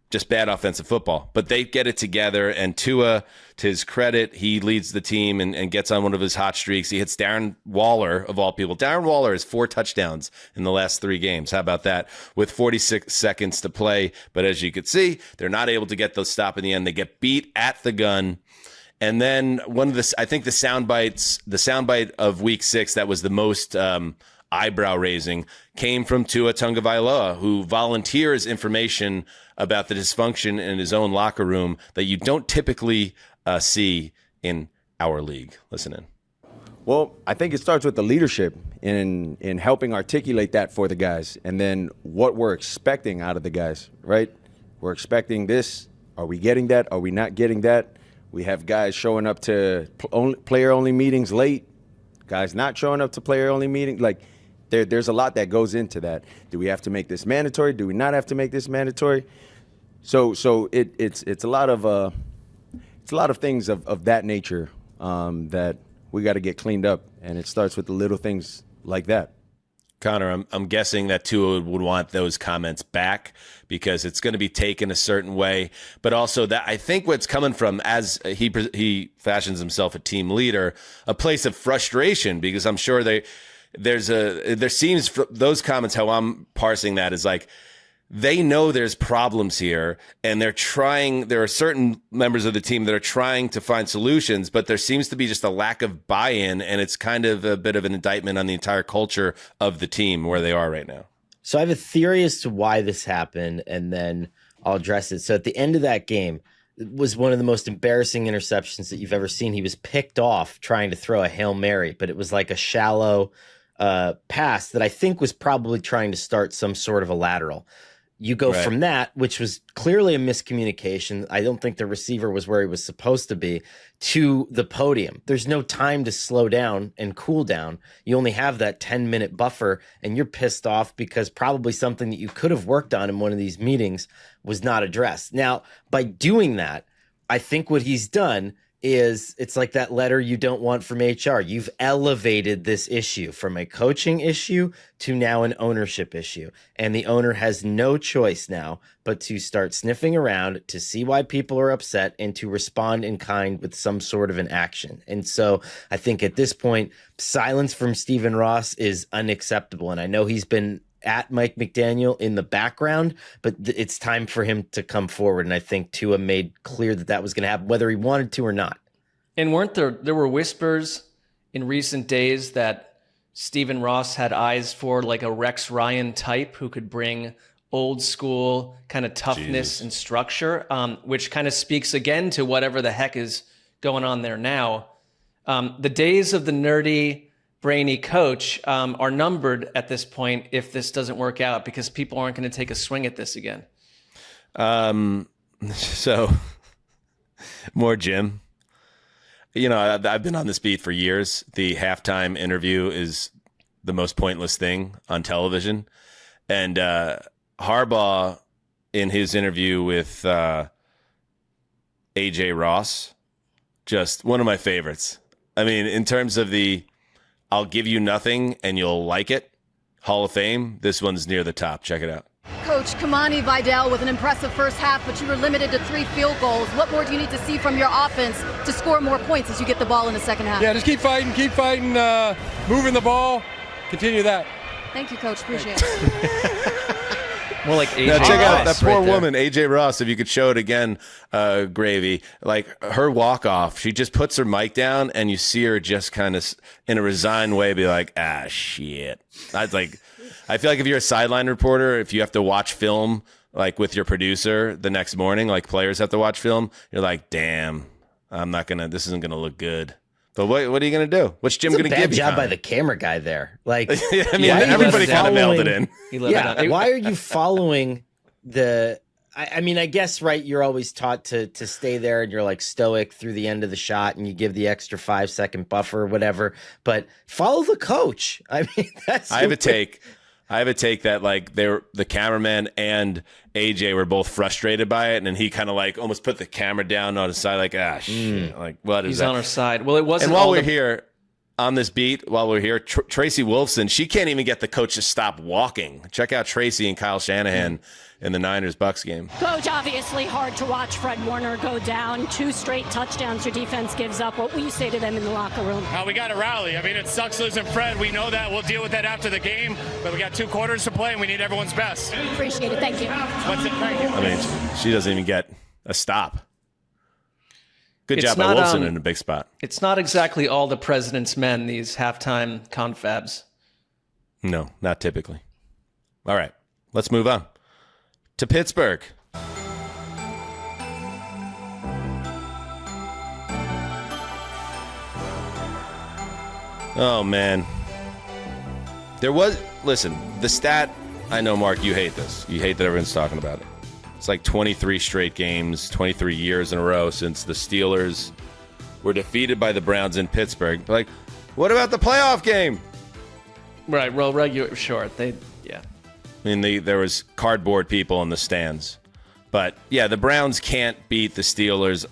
just bad offensive football. But they get it together, and Tua, to his credit, he leads the team and gets on one of his hot streaks. He hits Darren Waller, of all people. Darren Waller has 4 touchdowns in the last 3 games. How about that? With 46 seconds to play. But as you could see, they're not able to get the stop in the end. They get beat at the gun. And then I think the soundbite of week 6 that was the most eyebrow raising came from Tua Tagovailoa, who volunteers information about the dysfunction in his own locker room that you don't typically see in our league. Listen in. Well, I think it starts with the leadership in helping articulate that for the guys, and then what we're expecting out of the guys, right? We're expecting this. Are we getting that? Are we not getting that? We have guys showing up to player-only meetings late, guys not showing up to player-only meetings. Like, there's a lot that goes into that. Do we have to make this mandatory? Do we not have to make this mandatory? So it's a lot of things of that nature that we got to get cleaned up, and it starts with the little things like that. Conor, I'm guessing that Tua would want those comments back because it's going to be taken a certain way. But also that I think what's coming from, as he fashions himself a team leader, a place of frustration, because I'm sure there seems those comments, how I'm parsing that is like, they know there's problems here, and there are certain members of the team that are trying to find solutions, but there seems to be just a lack of buy-in, and it's kind of a bit of an indictment on the entire culture of the team where they are right now. So I have a theory as to why this happened, and then I'll address it. So at the end of that game, it was one of the most embarrassing interceptions that you've ever seen. He was picked off trying to throw a Hail Mary, but it was like a shallow pass that I think was probably trying to start some sort of a lateral. You go from that, which was clearly a miscommunication. I don't think the receiver was where he was supposed to be, to the podium. There's no time to slow down and cool down. You only have that 10-minute buffer, and you're pissed off because probably something that you could have worked on in one of these meetings was not addressed. Now, by doing that, I think what he's done is it's like that letter you don't want from HR. You've elevated this issue from a coaching issue to now an ownership issue. And the owner has no choice now but to start sniffing around to see why people are upset and to respond in kind with some sort of an action. And so I think at this point, silence from Stephen Ross is unacceptable. And I know he's been at Mike McDaniel in the background, but it's time for him to come forward. And I think Tua made clear that was going to happen, whether he wanted to or not. And weren't there were whispers in recent days that Stephen Ross had eyes for like a Rex Ryan type who could bring old school kind of toughness and structure, which kind of speaks again to whatever the heck is going on there now. The days of the nerdy, brainy coach are numbered at this point if this doesn't work out, because people aren't going to take a swing at this again. So more Jim. You know, I've been on this beat for years. The halftime interview is the most pointless thing on television. And Harbaugh, in his interview with A.J. Ross, just one of my favorites. I mean, in terms of I'll give you nothing and you'll like it, Hall of Fame, this one's near the top. Check it out. Coach, Kamani Vidal with an impressive first half, but you were limited to 3 field goals. What more do you need to see from your offense to score more points as you get the ball in the second half? Yeah, just keep fighting, moving the ball, continue that. Thank you, Coach. Appreciate it. More like AJ. Now check out Ross that poor right there. woman, AJ Ross. If you could show it again, Gravy. Like her walk off, she just puts her mic down, and you see her just kind of in a resigned way be like, "Ah, shit." I feel like if you're a sideline reporter, if you have to watch film like with your producer the next morning, like players have to watch film, you're like, "Damn, this isn't gonna look good." But what are you going to do? What's Jim going to give you? Bad job by the camera guy there. Like, yeah, I mean, everybody kind of mailed it in. Why are you following the? I mean, I guess you're always taught to stay there, and you're like stoic through the end of the shot, and you give the extra 5-second buffer or whatever. But follow the coach. I mean, that's. I have a take that like the cameraman and AJ were both frustrated by it, and then he kind of like almost put the camera down on his side, like shit, like what is He's that? on our side. Well, it wasn't. And while we're here on this beat, Tracy Wolfson, she can't even get the coach to stop walking. Check out Tracy and Kyle Shanahan in the Niners-Bucks game. Coach, obviously hard to watch Fred Warner go down. 2 straight touchdowns your defense gives up. What will you say to them in the locker room? We got to rally. I mean, it sucks losing Fred. We know that. We'll deal with that after the game. But we got 2 quarters to play, and we need everyone's best. Appreciate it. Thank you. Thank you. I mean, she doesn't even get a stop. Good It's job by not, Wolfson in a big spot. It's not exactly all the president's men, these halftime confabs. No, not typically. All right, let's move on to Pittsburgh. Oh, man. Listen, the stat, I know, Mark, you hate this. You hate that everyone's talking about it. It's like 23 straight games, 23 years in a row since the Steelers were defeated by the Browns in Pittsburgh. But like, what about the playoff game? Right, well, sure. I mean, there was cardboard people in the stands. But, yeah, the Browns can't beat the Steelers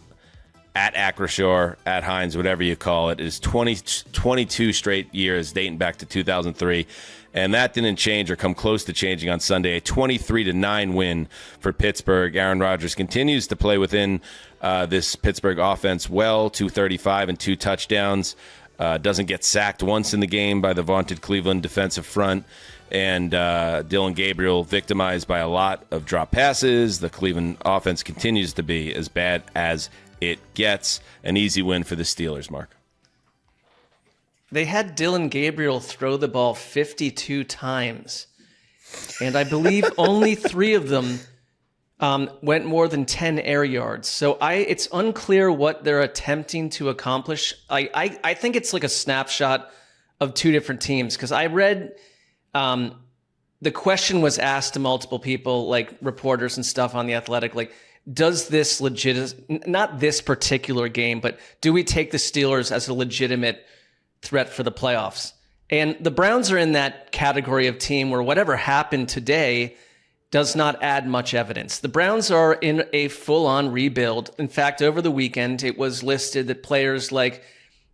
at Acrisure, at Heinz, whatever you call it. It's 22 straight years dating back to 2003. And that didn't change or come close to changing on Sunday. A 23-9 win for Pittsburgh. Aaron Rodgers continues to play within this Pittsburgh offense well, 235 and 2 touchdowns. Doesn't get sacked once in the game by the vaunted Cleveland defensive front. And Dylan Gabriel victimized by a lot of drop passes. The Cleveland offense continues to be as bad as it gets. An easy win for the Steelers, Mark. They had Dylan Gabriel throw the ball 52 times, and I believe only 3 of them went more than 10 air yards. So it's unclear what they're attempting to accomplish. I think it's like a snapshot of 2 different teams, because I read the question was asked to multiple people, like reporters and stuff on The Athletic, like, does this not this particular game, but do we take the Steelers as a legitimate threat for the playoffs? And the Browns are in that category of team where whatever happened today does not add much evidence. The Browns are in a full-on rebuild. In fact, over the weekend, it was listed that players like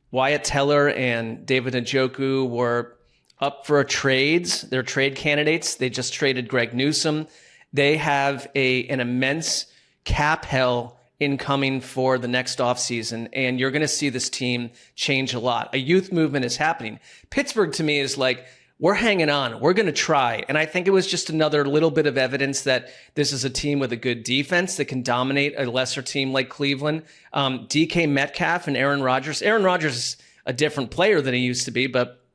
Wyatt Teller and David Njoku were up for trades. They're trade candidates. They just traded Greg Newsome. They have an immense cap hell incoming for the next offseason, and you're going to see this team change a lot. A youth movement is happening. Pittsburgh, to me, is like, we're hanging on. We're going to try. And I think it was just another little bit of evidence that this is a team with a good defense that can dominate a lesser team like Cleveland. DK Metcalf and Aaron Rodgers. Aaron Rodgers is a different player than he used to be, but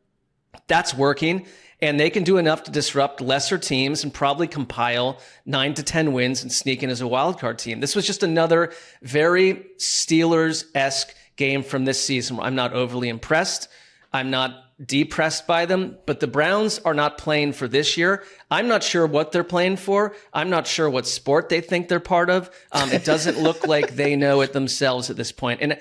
that's working. And they can do enough to disrupt lesser teams and probably compile 9 to 10 wins and sneak in as a wildcard team. This was just another very Steelers-esque game from this season. I'm not overly impressed. I'm not depressed by them, but the Browns are not playing for this year. I'm not sure what they're playing for. I'm not sure what sport they think they're part of. It doesn't look like they know it themselves at this point. And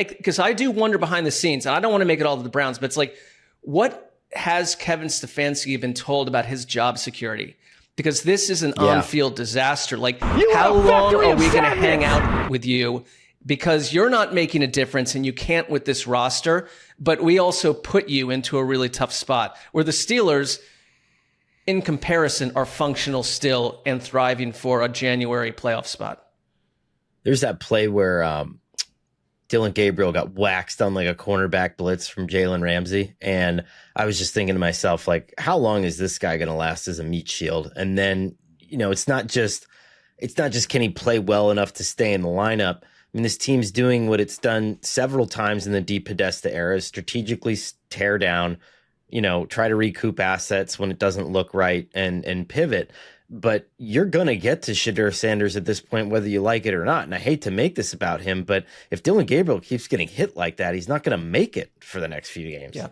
because I do wonder behind the scenes, and I don't want to make it all to the Browns, but it's like, what has Kevin Stefanski been told about his job security? Because this is an on-field disaster. Like, how long are we going to hang out with you? Because you're not making a difference and you can't with this roster, but we also put you into a really tough spot where the Steelers, in comparison, are functional still and thriving for a January playoff spot. There's that play where Dylan Gabriel got waxed on like a cornerback blitz from Jalen Ramsey. And I was just thinking to myself, like, how long is this guy going to last as a meat shield? And then, it's not just can he play well enough to stay in the lineup? I mean, this team's doing what it's done several times in the Deep Podesta era, strategically tear down, try to recoup assets when it doesn't look right and pivot. But you're going to get to Shadur Sanders at this point, whether you like it or not. And I hate to make this about him, but if Dylan Gabriel keeps getting hit like that, he's not going to make it for the next few games. Yeah.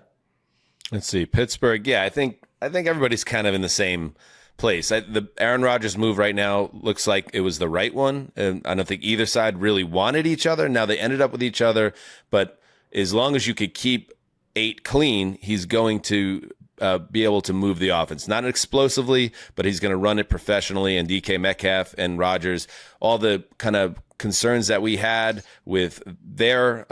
Let's see. Pittsburgh. Yeah, I think everybody's kind of in the same place. The Aaron Rodgers move right now looks like it was the right one. And I don't think either side really wanted each other. Now they ended up with each other. But as long as you could keep 8 clean, he's going to be able to move the offense. Not explosively, but he's going to run it professionally. And DK Metcalf and Rodgers, all the kind of concerns that we had with their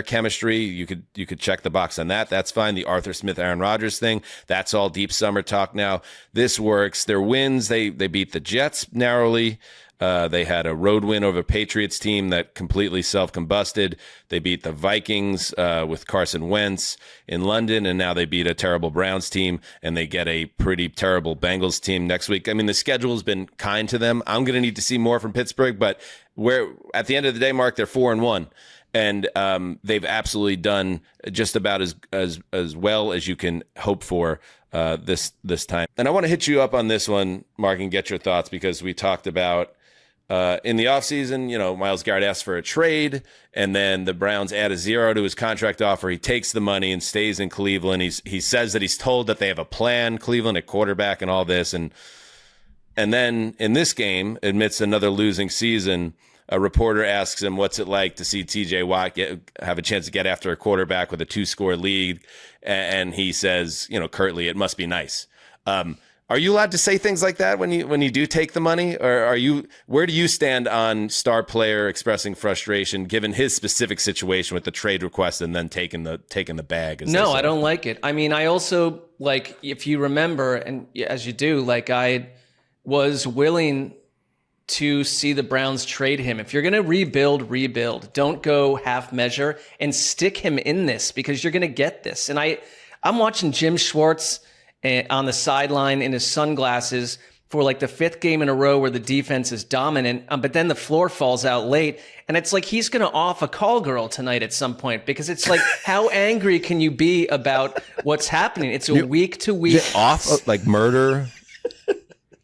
chemistry, you could check the box on that. That's fine. The Arthur Smith, Aaron Rodgers thing, that's all deep summer talk now. This works. Their wins, they beat the Jets narrowly. They had a road win over a Patriots team that completely self-combusted. They beat the Vikings with Carson Wentz in London, and now they beat a terrible Browns team, and they get a pretty terrible Bengals team next week. I mean, the schedule has been kind to them. I'm going to need to see more from Pittsburgh, but at the end of the day, Mark, they're 4-1. And they've absolutely done just about as well as you can hope for this time. And I want to hit you up on this one, Mark, and get your thoughts, because we talked about In the offseason, Myles Garrett asked for a trade, and then the Browns add a 0 to his contract offer. He takes the money and stays in Cleveland. He says that he's told that they have a plan, Cleveland at quarterback and all this. And then in this game, amidst another losing season, a reporter asks him what's it like to see T.J. Watt have a chance to get after a quarterback with a 2-score lead. And he says, curtly, it must be nice. Are you allowed to say things like that when you do take the money, or where do you stand on star player expressing frustration given his specific situation with the trade request and then taking the bag? No, I don't like it. I mean, I also if you remember, and as you do, I was willing to see the Browns trade him. If you're going to rebuild. Don't go half measure and stick him in this because you're going to get this. And I'm watching Jim Schwartz on the sideline in his sunglasses for the 5th game in a row where the defense is dominant, but then the floor falls out late. And it's he's going to off a call girl tonight at some point because it's how angry can you be about what's happening? It's a week-to-week. Off, murder?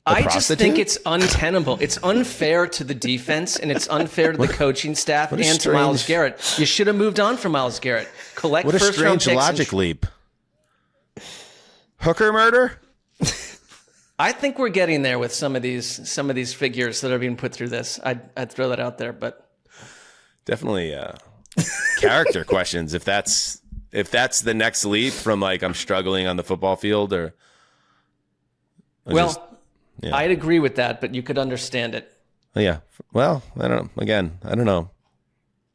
I just think it's untenable. It's unfair to the defense, and it's unfair to the coaching staff and to Myles Garrett. You should have moved on from Myles Garrett. Collect what a first-round strange picks. Logic leap. Hooker murder? I think we're getting there with some of these figures that are being put through this. I'd throw that out there, but definitely character questions. If that's the next leap from I'm struggling on the football field, or I'd agree with that, but you could understand it. Yeah. Well, I don't know. Again, I don't know.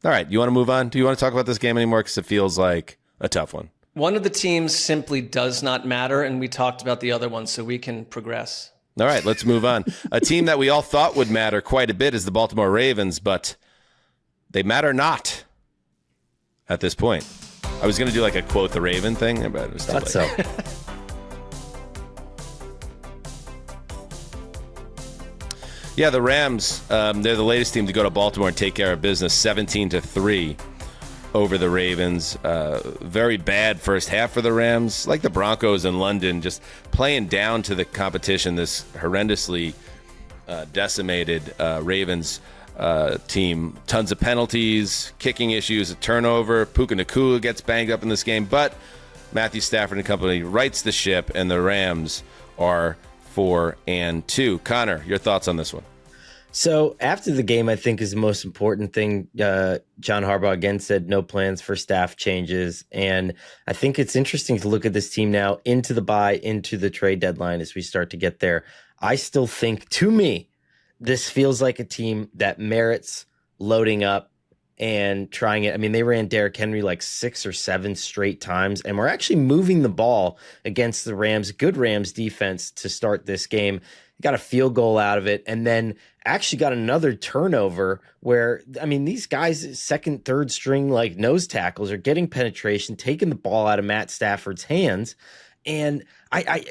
All right, you want to move on? Do you want to talk about this game anymore? Because it feels like a tough one. One of the teams simply does not matter, and we talked about the other one, so we can progress. All right, let's move on. A team that we all thought would matter quite a bit is the Baltimore Ravens, but they matter not at this point. I was going to do a quote the Raven thing, but it was too late. So. Yeah, the Rams, they're the latest team to go to Baltimore and take care of business, 17-3 over the Ravens. Very bad first half for the Rams, like the Broncos in London, just playing down to the competition, this horrendously decimated Ravens team. Tons of penalties, kicking issues, a turnover. Puka Nacua gets banged up in this game, but Matthew Stafford and company rights the ship, and the Rams are 4-2. Connor, your thoughts on this one? So after the game, I think is the most important thing. John Harbaugh again said no plans for staff changes. And I think it's interesting to look at this team now into the bye, into the trade deadline as we start to get there. I still think, to me, this feels like a team that merits loading up and trying it. I mean, they ran Derrick Henry 6 or 7 straight times, and we're actually moving the ball against the Rams. Good Rams defense to start this game. Got a field goal out of it, and then actually got another turnover where, these guys, second, third string, nose tackles are getting penetration, taking the ball out of Matt Stafford's hands. And I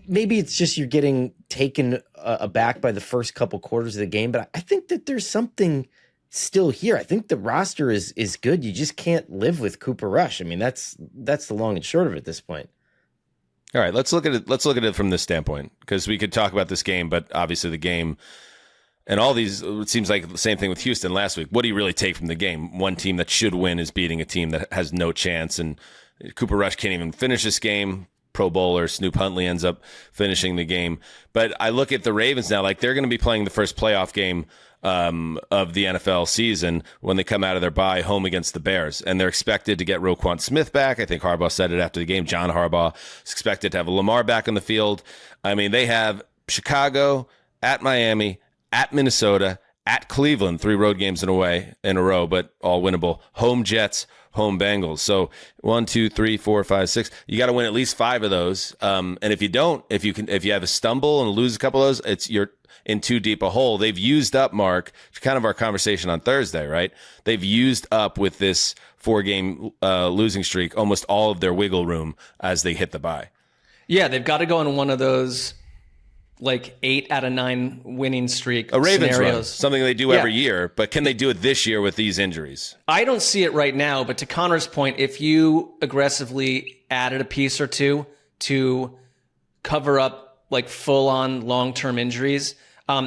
maybe it's just you're getting taken aback by the first couple quarters of the game, but I think that there's something still here. I think the roster is good. You just can't live with Cooper Rush. That's the long and short of it at this point. All right, let's look at it. Let's look at it from this standpoint, because we could talk about this game, but obviously the game and all these, it seems like the same thing with Houston last week. What do you really take from the game? One team that should win is beating a team that has no chance, and Cooper Rush can't even finish this game. Pro Bowler Snoop Huntley ends up finishing the game. But I look at the Ravens now, they're going to be playing the first playoff game of the NFL season when they come out of their bye home against the Bears. And they're expected to get Roquan Smith back. I think Harbaugh said it after the game. John Harbaugh is expected to have Lamar back on the field. They have Chicago, at Miami, at Minnesota, at Cleveland, 3 road games in a row, but all winnable. Home Jets, home Bengals. So 1, 2, 3, 4, 5, 6. You got to win at least 5 of those. And if you don't, if you have a stumble and lose a couple of those, you're in too deep a hole. They've used up, Mark, kind of our conversation on Thursday, right? They've used up with this 4-game losing streak almost all of their wiggle room as they hit the bye. Yeah, they've got to go on one of those 8 out of 9 winning streak a Ravens scenarios. Run, something they do every year, but can they do it this year with these injuries? I don't see it right now, but to Connor's point, if you aggressively added a piece or two to cover up full-on long-term injuries,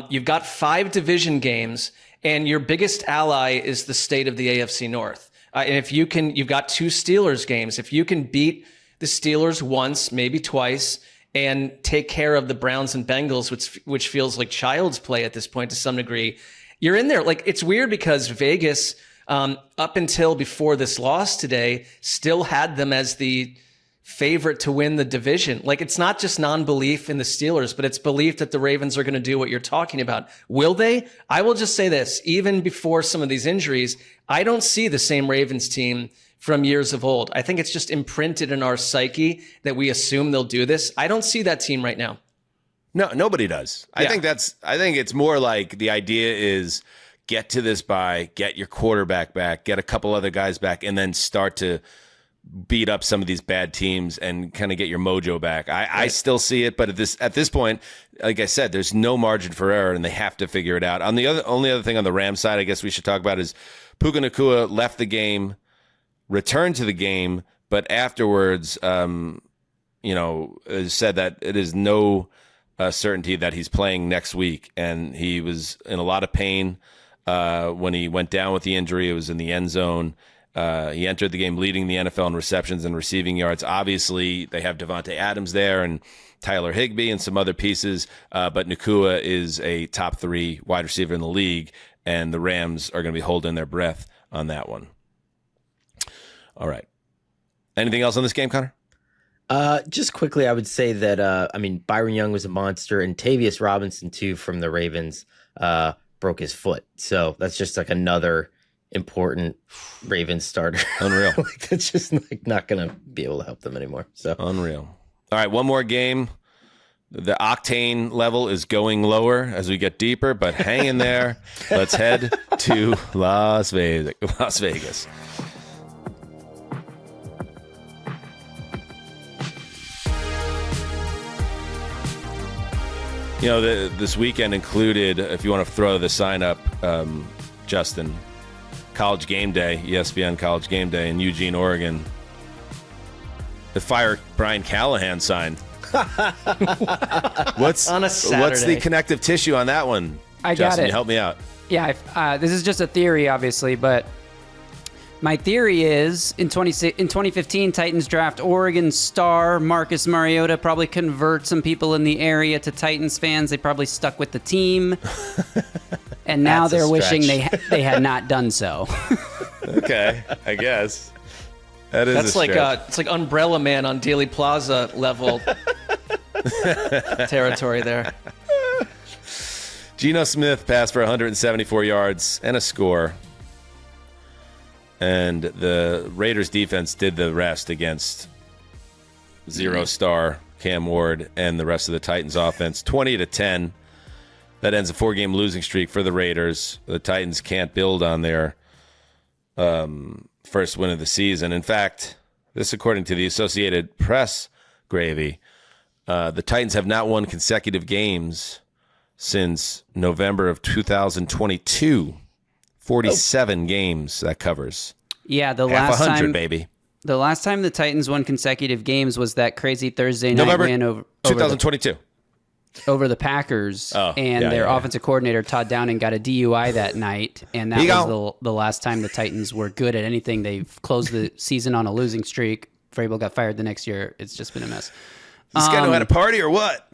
You've got 5 division games, and your biggest ally is the state of the AFC North. And if you can, you've got 2 Steelers games. If you can beat the Steelers once, maybe twice, and take care of the Browns and Bengals, which feels like child's play at this point to some degree, you're in there. Like, it's weird because Vegas, up until before this loss today, still had them as the favorite to win the division. Like, it's not just non-belief in the Steelers, but it's belief that the Ravens are going to do what you're talking about. Will they? I will just say this, even before some of these injuries, I don't see the same Ravens team from years of old. I think it's just imprinted in our psyche that we assume they'll do this. I don't see that team right now. No, nobody does. I think it's more like the idea is get to this bye, get your quarterback back, get a couple other guys back, and then start to beat up some of these bad teams and kind of get your mojo back. I still see it, but at this point, like I said, there's no margin for error, and they have to figure it out. Only other thing on the Rams side, I guess we should talk about is Puka Nacua left the game, returned to the game, but afterwards, said that it is no certainty that he's playing next week, and he was in a lot of pain when he went down with the injury. It was in the end zone. He entered the game leading the NFL in receptions and receiving yards. Obviously, they have Devontae Adams there and Tyler Higbee and some other pieces, but Nacua is a top 3 wide receiver in the league, and the Rams are going to be holding their breath on that one. All right. Anything else on this game, Connor? Just quickly, I would say that, Byron Young was a monster, and Tavius Robinson, too, from the Ravens, broke his foot. So that's just like another important Ravens starter. Unreal. That's just not going to be able to help them anymore. So unreal. All right, one more game. The octane level is going lower as we get deeper, but hang in there. Let's head to Las Vegas. This weekend included, if you want to throw the sign up, Justin, College Game Day, ESPN College Game Day in Eugene, Oregon. The Fire Brian Callahan sign. What's on a Saturday? What's the connective tissue on that one? I Justin, got it. You help me out. Yeah, this is just a theory, obviously, but my theory is in 2015, Titans draft Oregon star Marcus Mariota, probably convert some people in the area to Titans fans. They probably stuck with the team. And now they're wishing they had not done so. Okay, I guess. That's like it's like Umbrella Man on Dealey Plaza level territory there. Geno Smith passed for 174 yards and a score. And the Raiders defense did the rest against 0-star Cam Ward and the rest of the Titans offense. 20-10. That ends a 4-game losing streak for the Raiders. The Titans can't build on their first win of the season. In fact, this according to the Associated Press, Gravy, the Titans have not won consecutive games since November of 2022. 47 games that covers. Yeah, the half last 100, time, baby. The last time the Titans won consecutive games was that crazy Thursday night November win over 2022. Over the Packers, their offensive coordinator Todd Downing got a DUI that night, and that was the last time the Titans were good at anything. They've closed the season on a losing streak. Vrabel got fired the next year. It's just been a mess. This guy know how to party or what?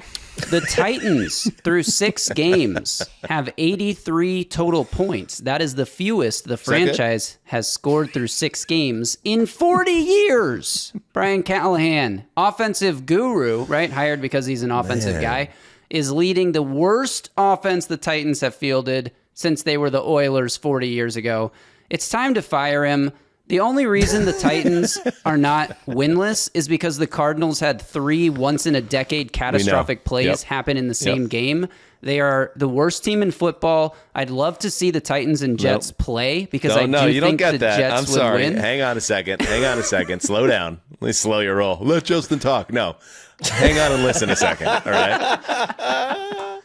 The Titans, through 6 games, have 83 total points. That is the fewest the franchise has scored through 6 games in 40 years. Brian Callahan, offensive guru, right? Hired because he's an offensive guy, is leading the worst offense the Titans have fielded since they were the Oilers 40 years ago. It's time to fire him. The only reason the Titans are not winless is because the Cardinals had 3 once-in-a-decade catastrophic plays happen in the same game. They are the worst team in football. I'd love to see the Titans and Jets play because I do think the Jets would win. Hang on a second. Slow down. Let me slow your roll. Let Justin talk. No. Hang on and listen a second. All right?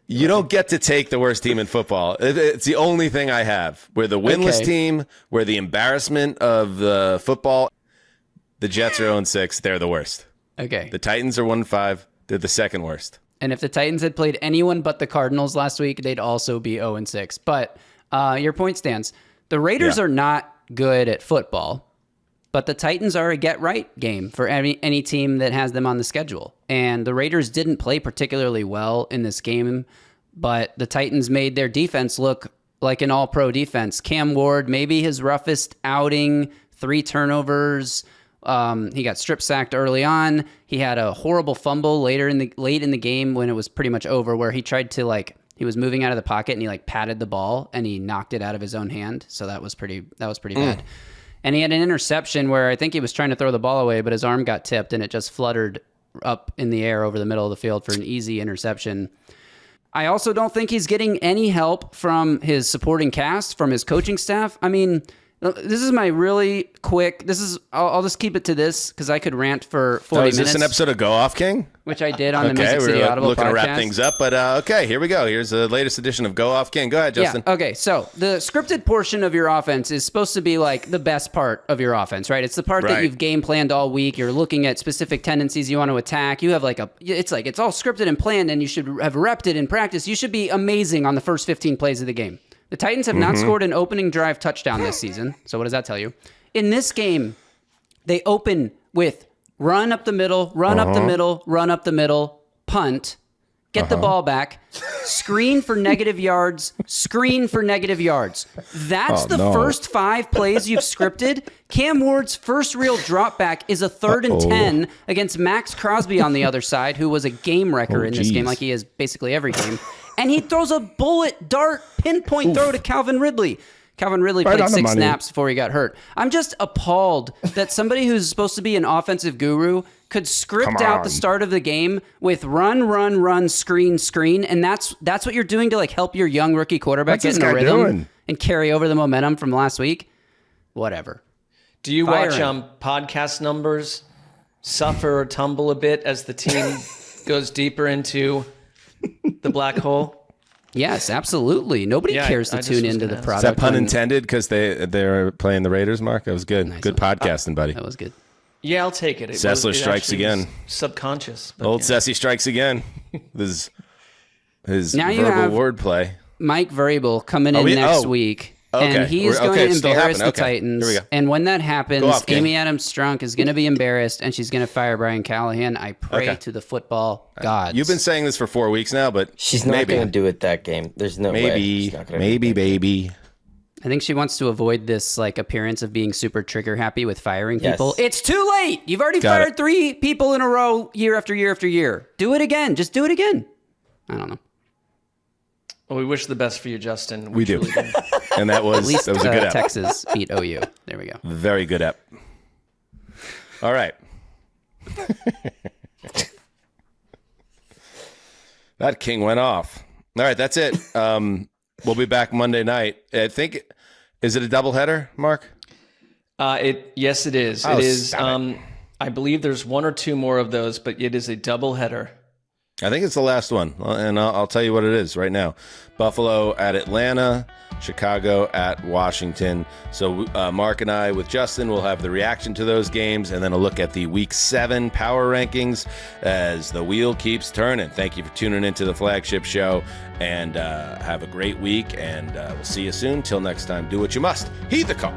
You don't get to take the worst team in football. It's the only thing I have. We're the winless team. We're the embarrassment of the football. The Jets are 0-6. They're the worst. Okay. The Titans are 1-5. They're the second worst. And if the Titans had played anyone but the Cardinals last week, they'd also be 0-6. But your point stands. The Raiders are not good at football, but the Titans are a get-right game for any team that has them on the schedule. And the Raiders didn't play particularly well in this game, but the Titans made their defense look like an all-pro defense. Cam Ward, maybe his roughest outing, 3 turnovers. He got strip-sacked early on. He had a horrible fumble late in the game when it was pretty much over, where he tried to he was moving out of the pocket and he patted the ball and he knocked it out of his own hand. So that was pretty bad. And he had an interception where I think he was trying to throw the ball away, but his arm got tipped and it just fluttered up in the air over the middle of the field for an easy interception. I also don't think he's getting any help from his supporting cast, from his coaching staff. I mean, this is my really quick. I'll just keep it to this because I could rant for 40 minutes. Is this an episode of Go Off King? Which I did on the Music City Audible podcast. We're looking to wrap things up, but okay, here we go. Here's the latest edition of Go Off King. Go ahead, Justin. Yeah, okay, so the scripted portion of your offense is supposed to be the best part of your offense, right? It's the part that you've game planned all week. You're looking at specific tendencies you want to attack. You have it's all scripted and planned, and you should have repped it in practice. You should be amazing on the first 15 plays of the game. The Titans have not scored an opening drive touchdown this season. So what does that tell you? In this game, they open with run up the middle, run up the middle, run up the middle, punt, get the ball back, screen for negative yards, screen for negative yards. That's first 5 plays you've scripted. Cam Ward's first real drop back is a 3rd and 10 against Max Crosby on the other side, who was a game wrecker in this game, like he is basically every game. And he throws a bullet dart pinpoint throw to Calvin Ridley. Calvin Ridley played 6 snaps before he got hurt. I'm just appalled that somebody who's supposed to be an offensive guru could script out the start of the game with run, screen, and that's what you're doing to help your young rookie quarterback get in a rhythm and carry over the momentum from last week. Whatever. Do you watch podcast numbers suffer or tumble a bit as the team goes deeper into the black hole? Yes, absolutely. Nobody cares to tune into the product. Is that pun intended? Because they're playing the Raiders, Mark? That was good. Nice good podcasting, buddy. That was good. Yeah, I'll take it. Sessler strikes again. Subconscious. Old Sessy strikes again. His now verbal wordplay. Mike Vrabel coming in next week. Okay. And he is going to embarrass the Titans. Here we go. And when that happens, Amy Adams-Strunk is going to be embarrassed, and she's going to fire Brian Callahan. I pray to the football gods. You've been saying this for 4 weeks now, but she's not going to do it that game. There's no way. Maybe. I think she wants to avoid this appearance of being super trigger happy with firing people. It's too late. You've already fired 3 people in a row year after year after year. Do it again. Just do it again. I don't know. Well, we wish the best for you, Justin. We do. And that was a good ep. Texas beat OU. There we go. Very good ep. All right. That king went off. All right, that's it. We'll be back Monday night. I think, is it a doubleheader, Mark? Yes, it is. It is. I believe there's 1 or 2 more of those, but it is a doubleheader. I think it's the last one, and I'll tell you what it is right now. Buffalo at Atlanta, Chicago at Washington. So Mark and I with Justin will have the reaction to those games and then a look at the Week 7 power rankings as the wheel keeps turning. Thank you for tuning into the flagship show, and have a great week, and we'll see you soon. Till next time, do what you must. Heed the call.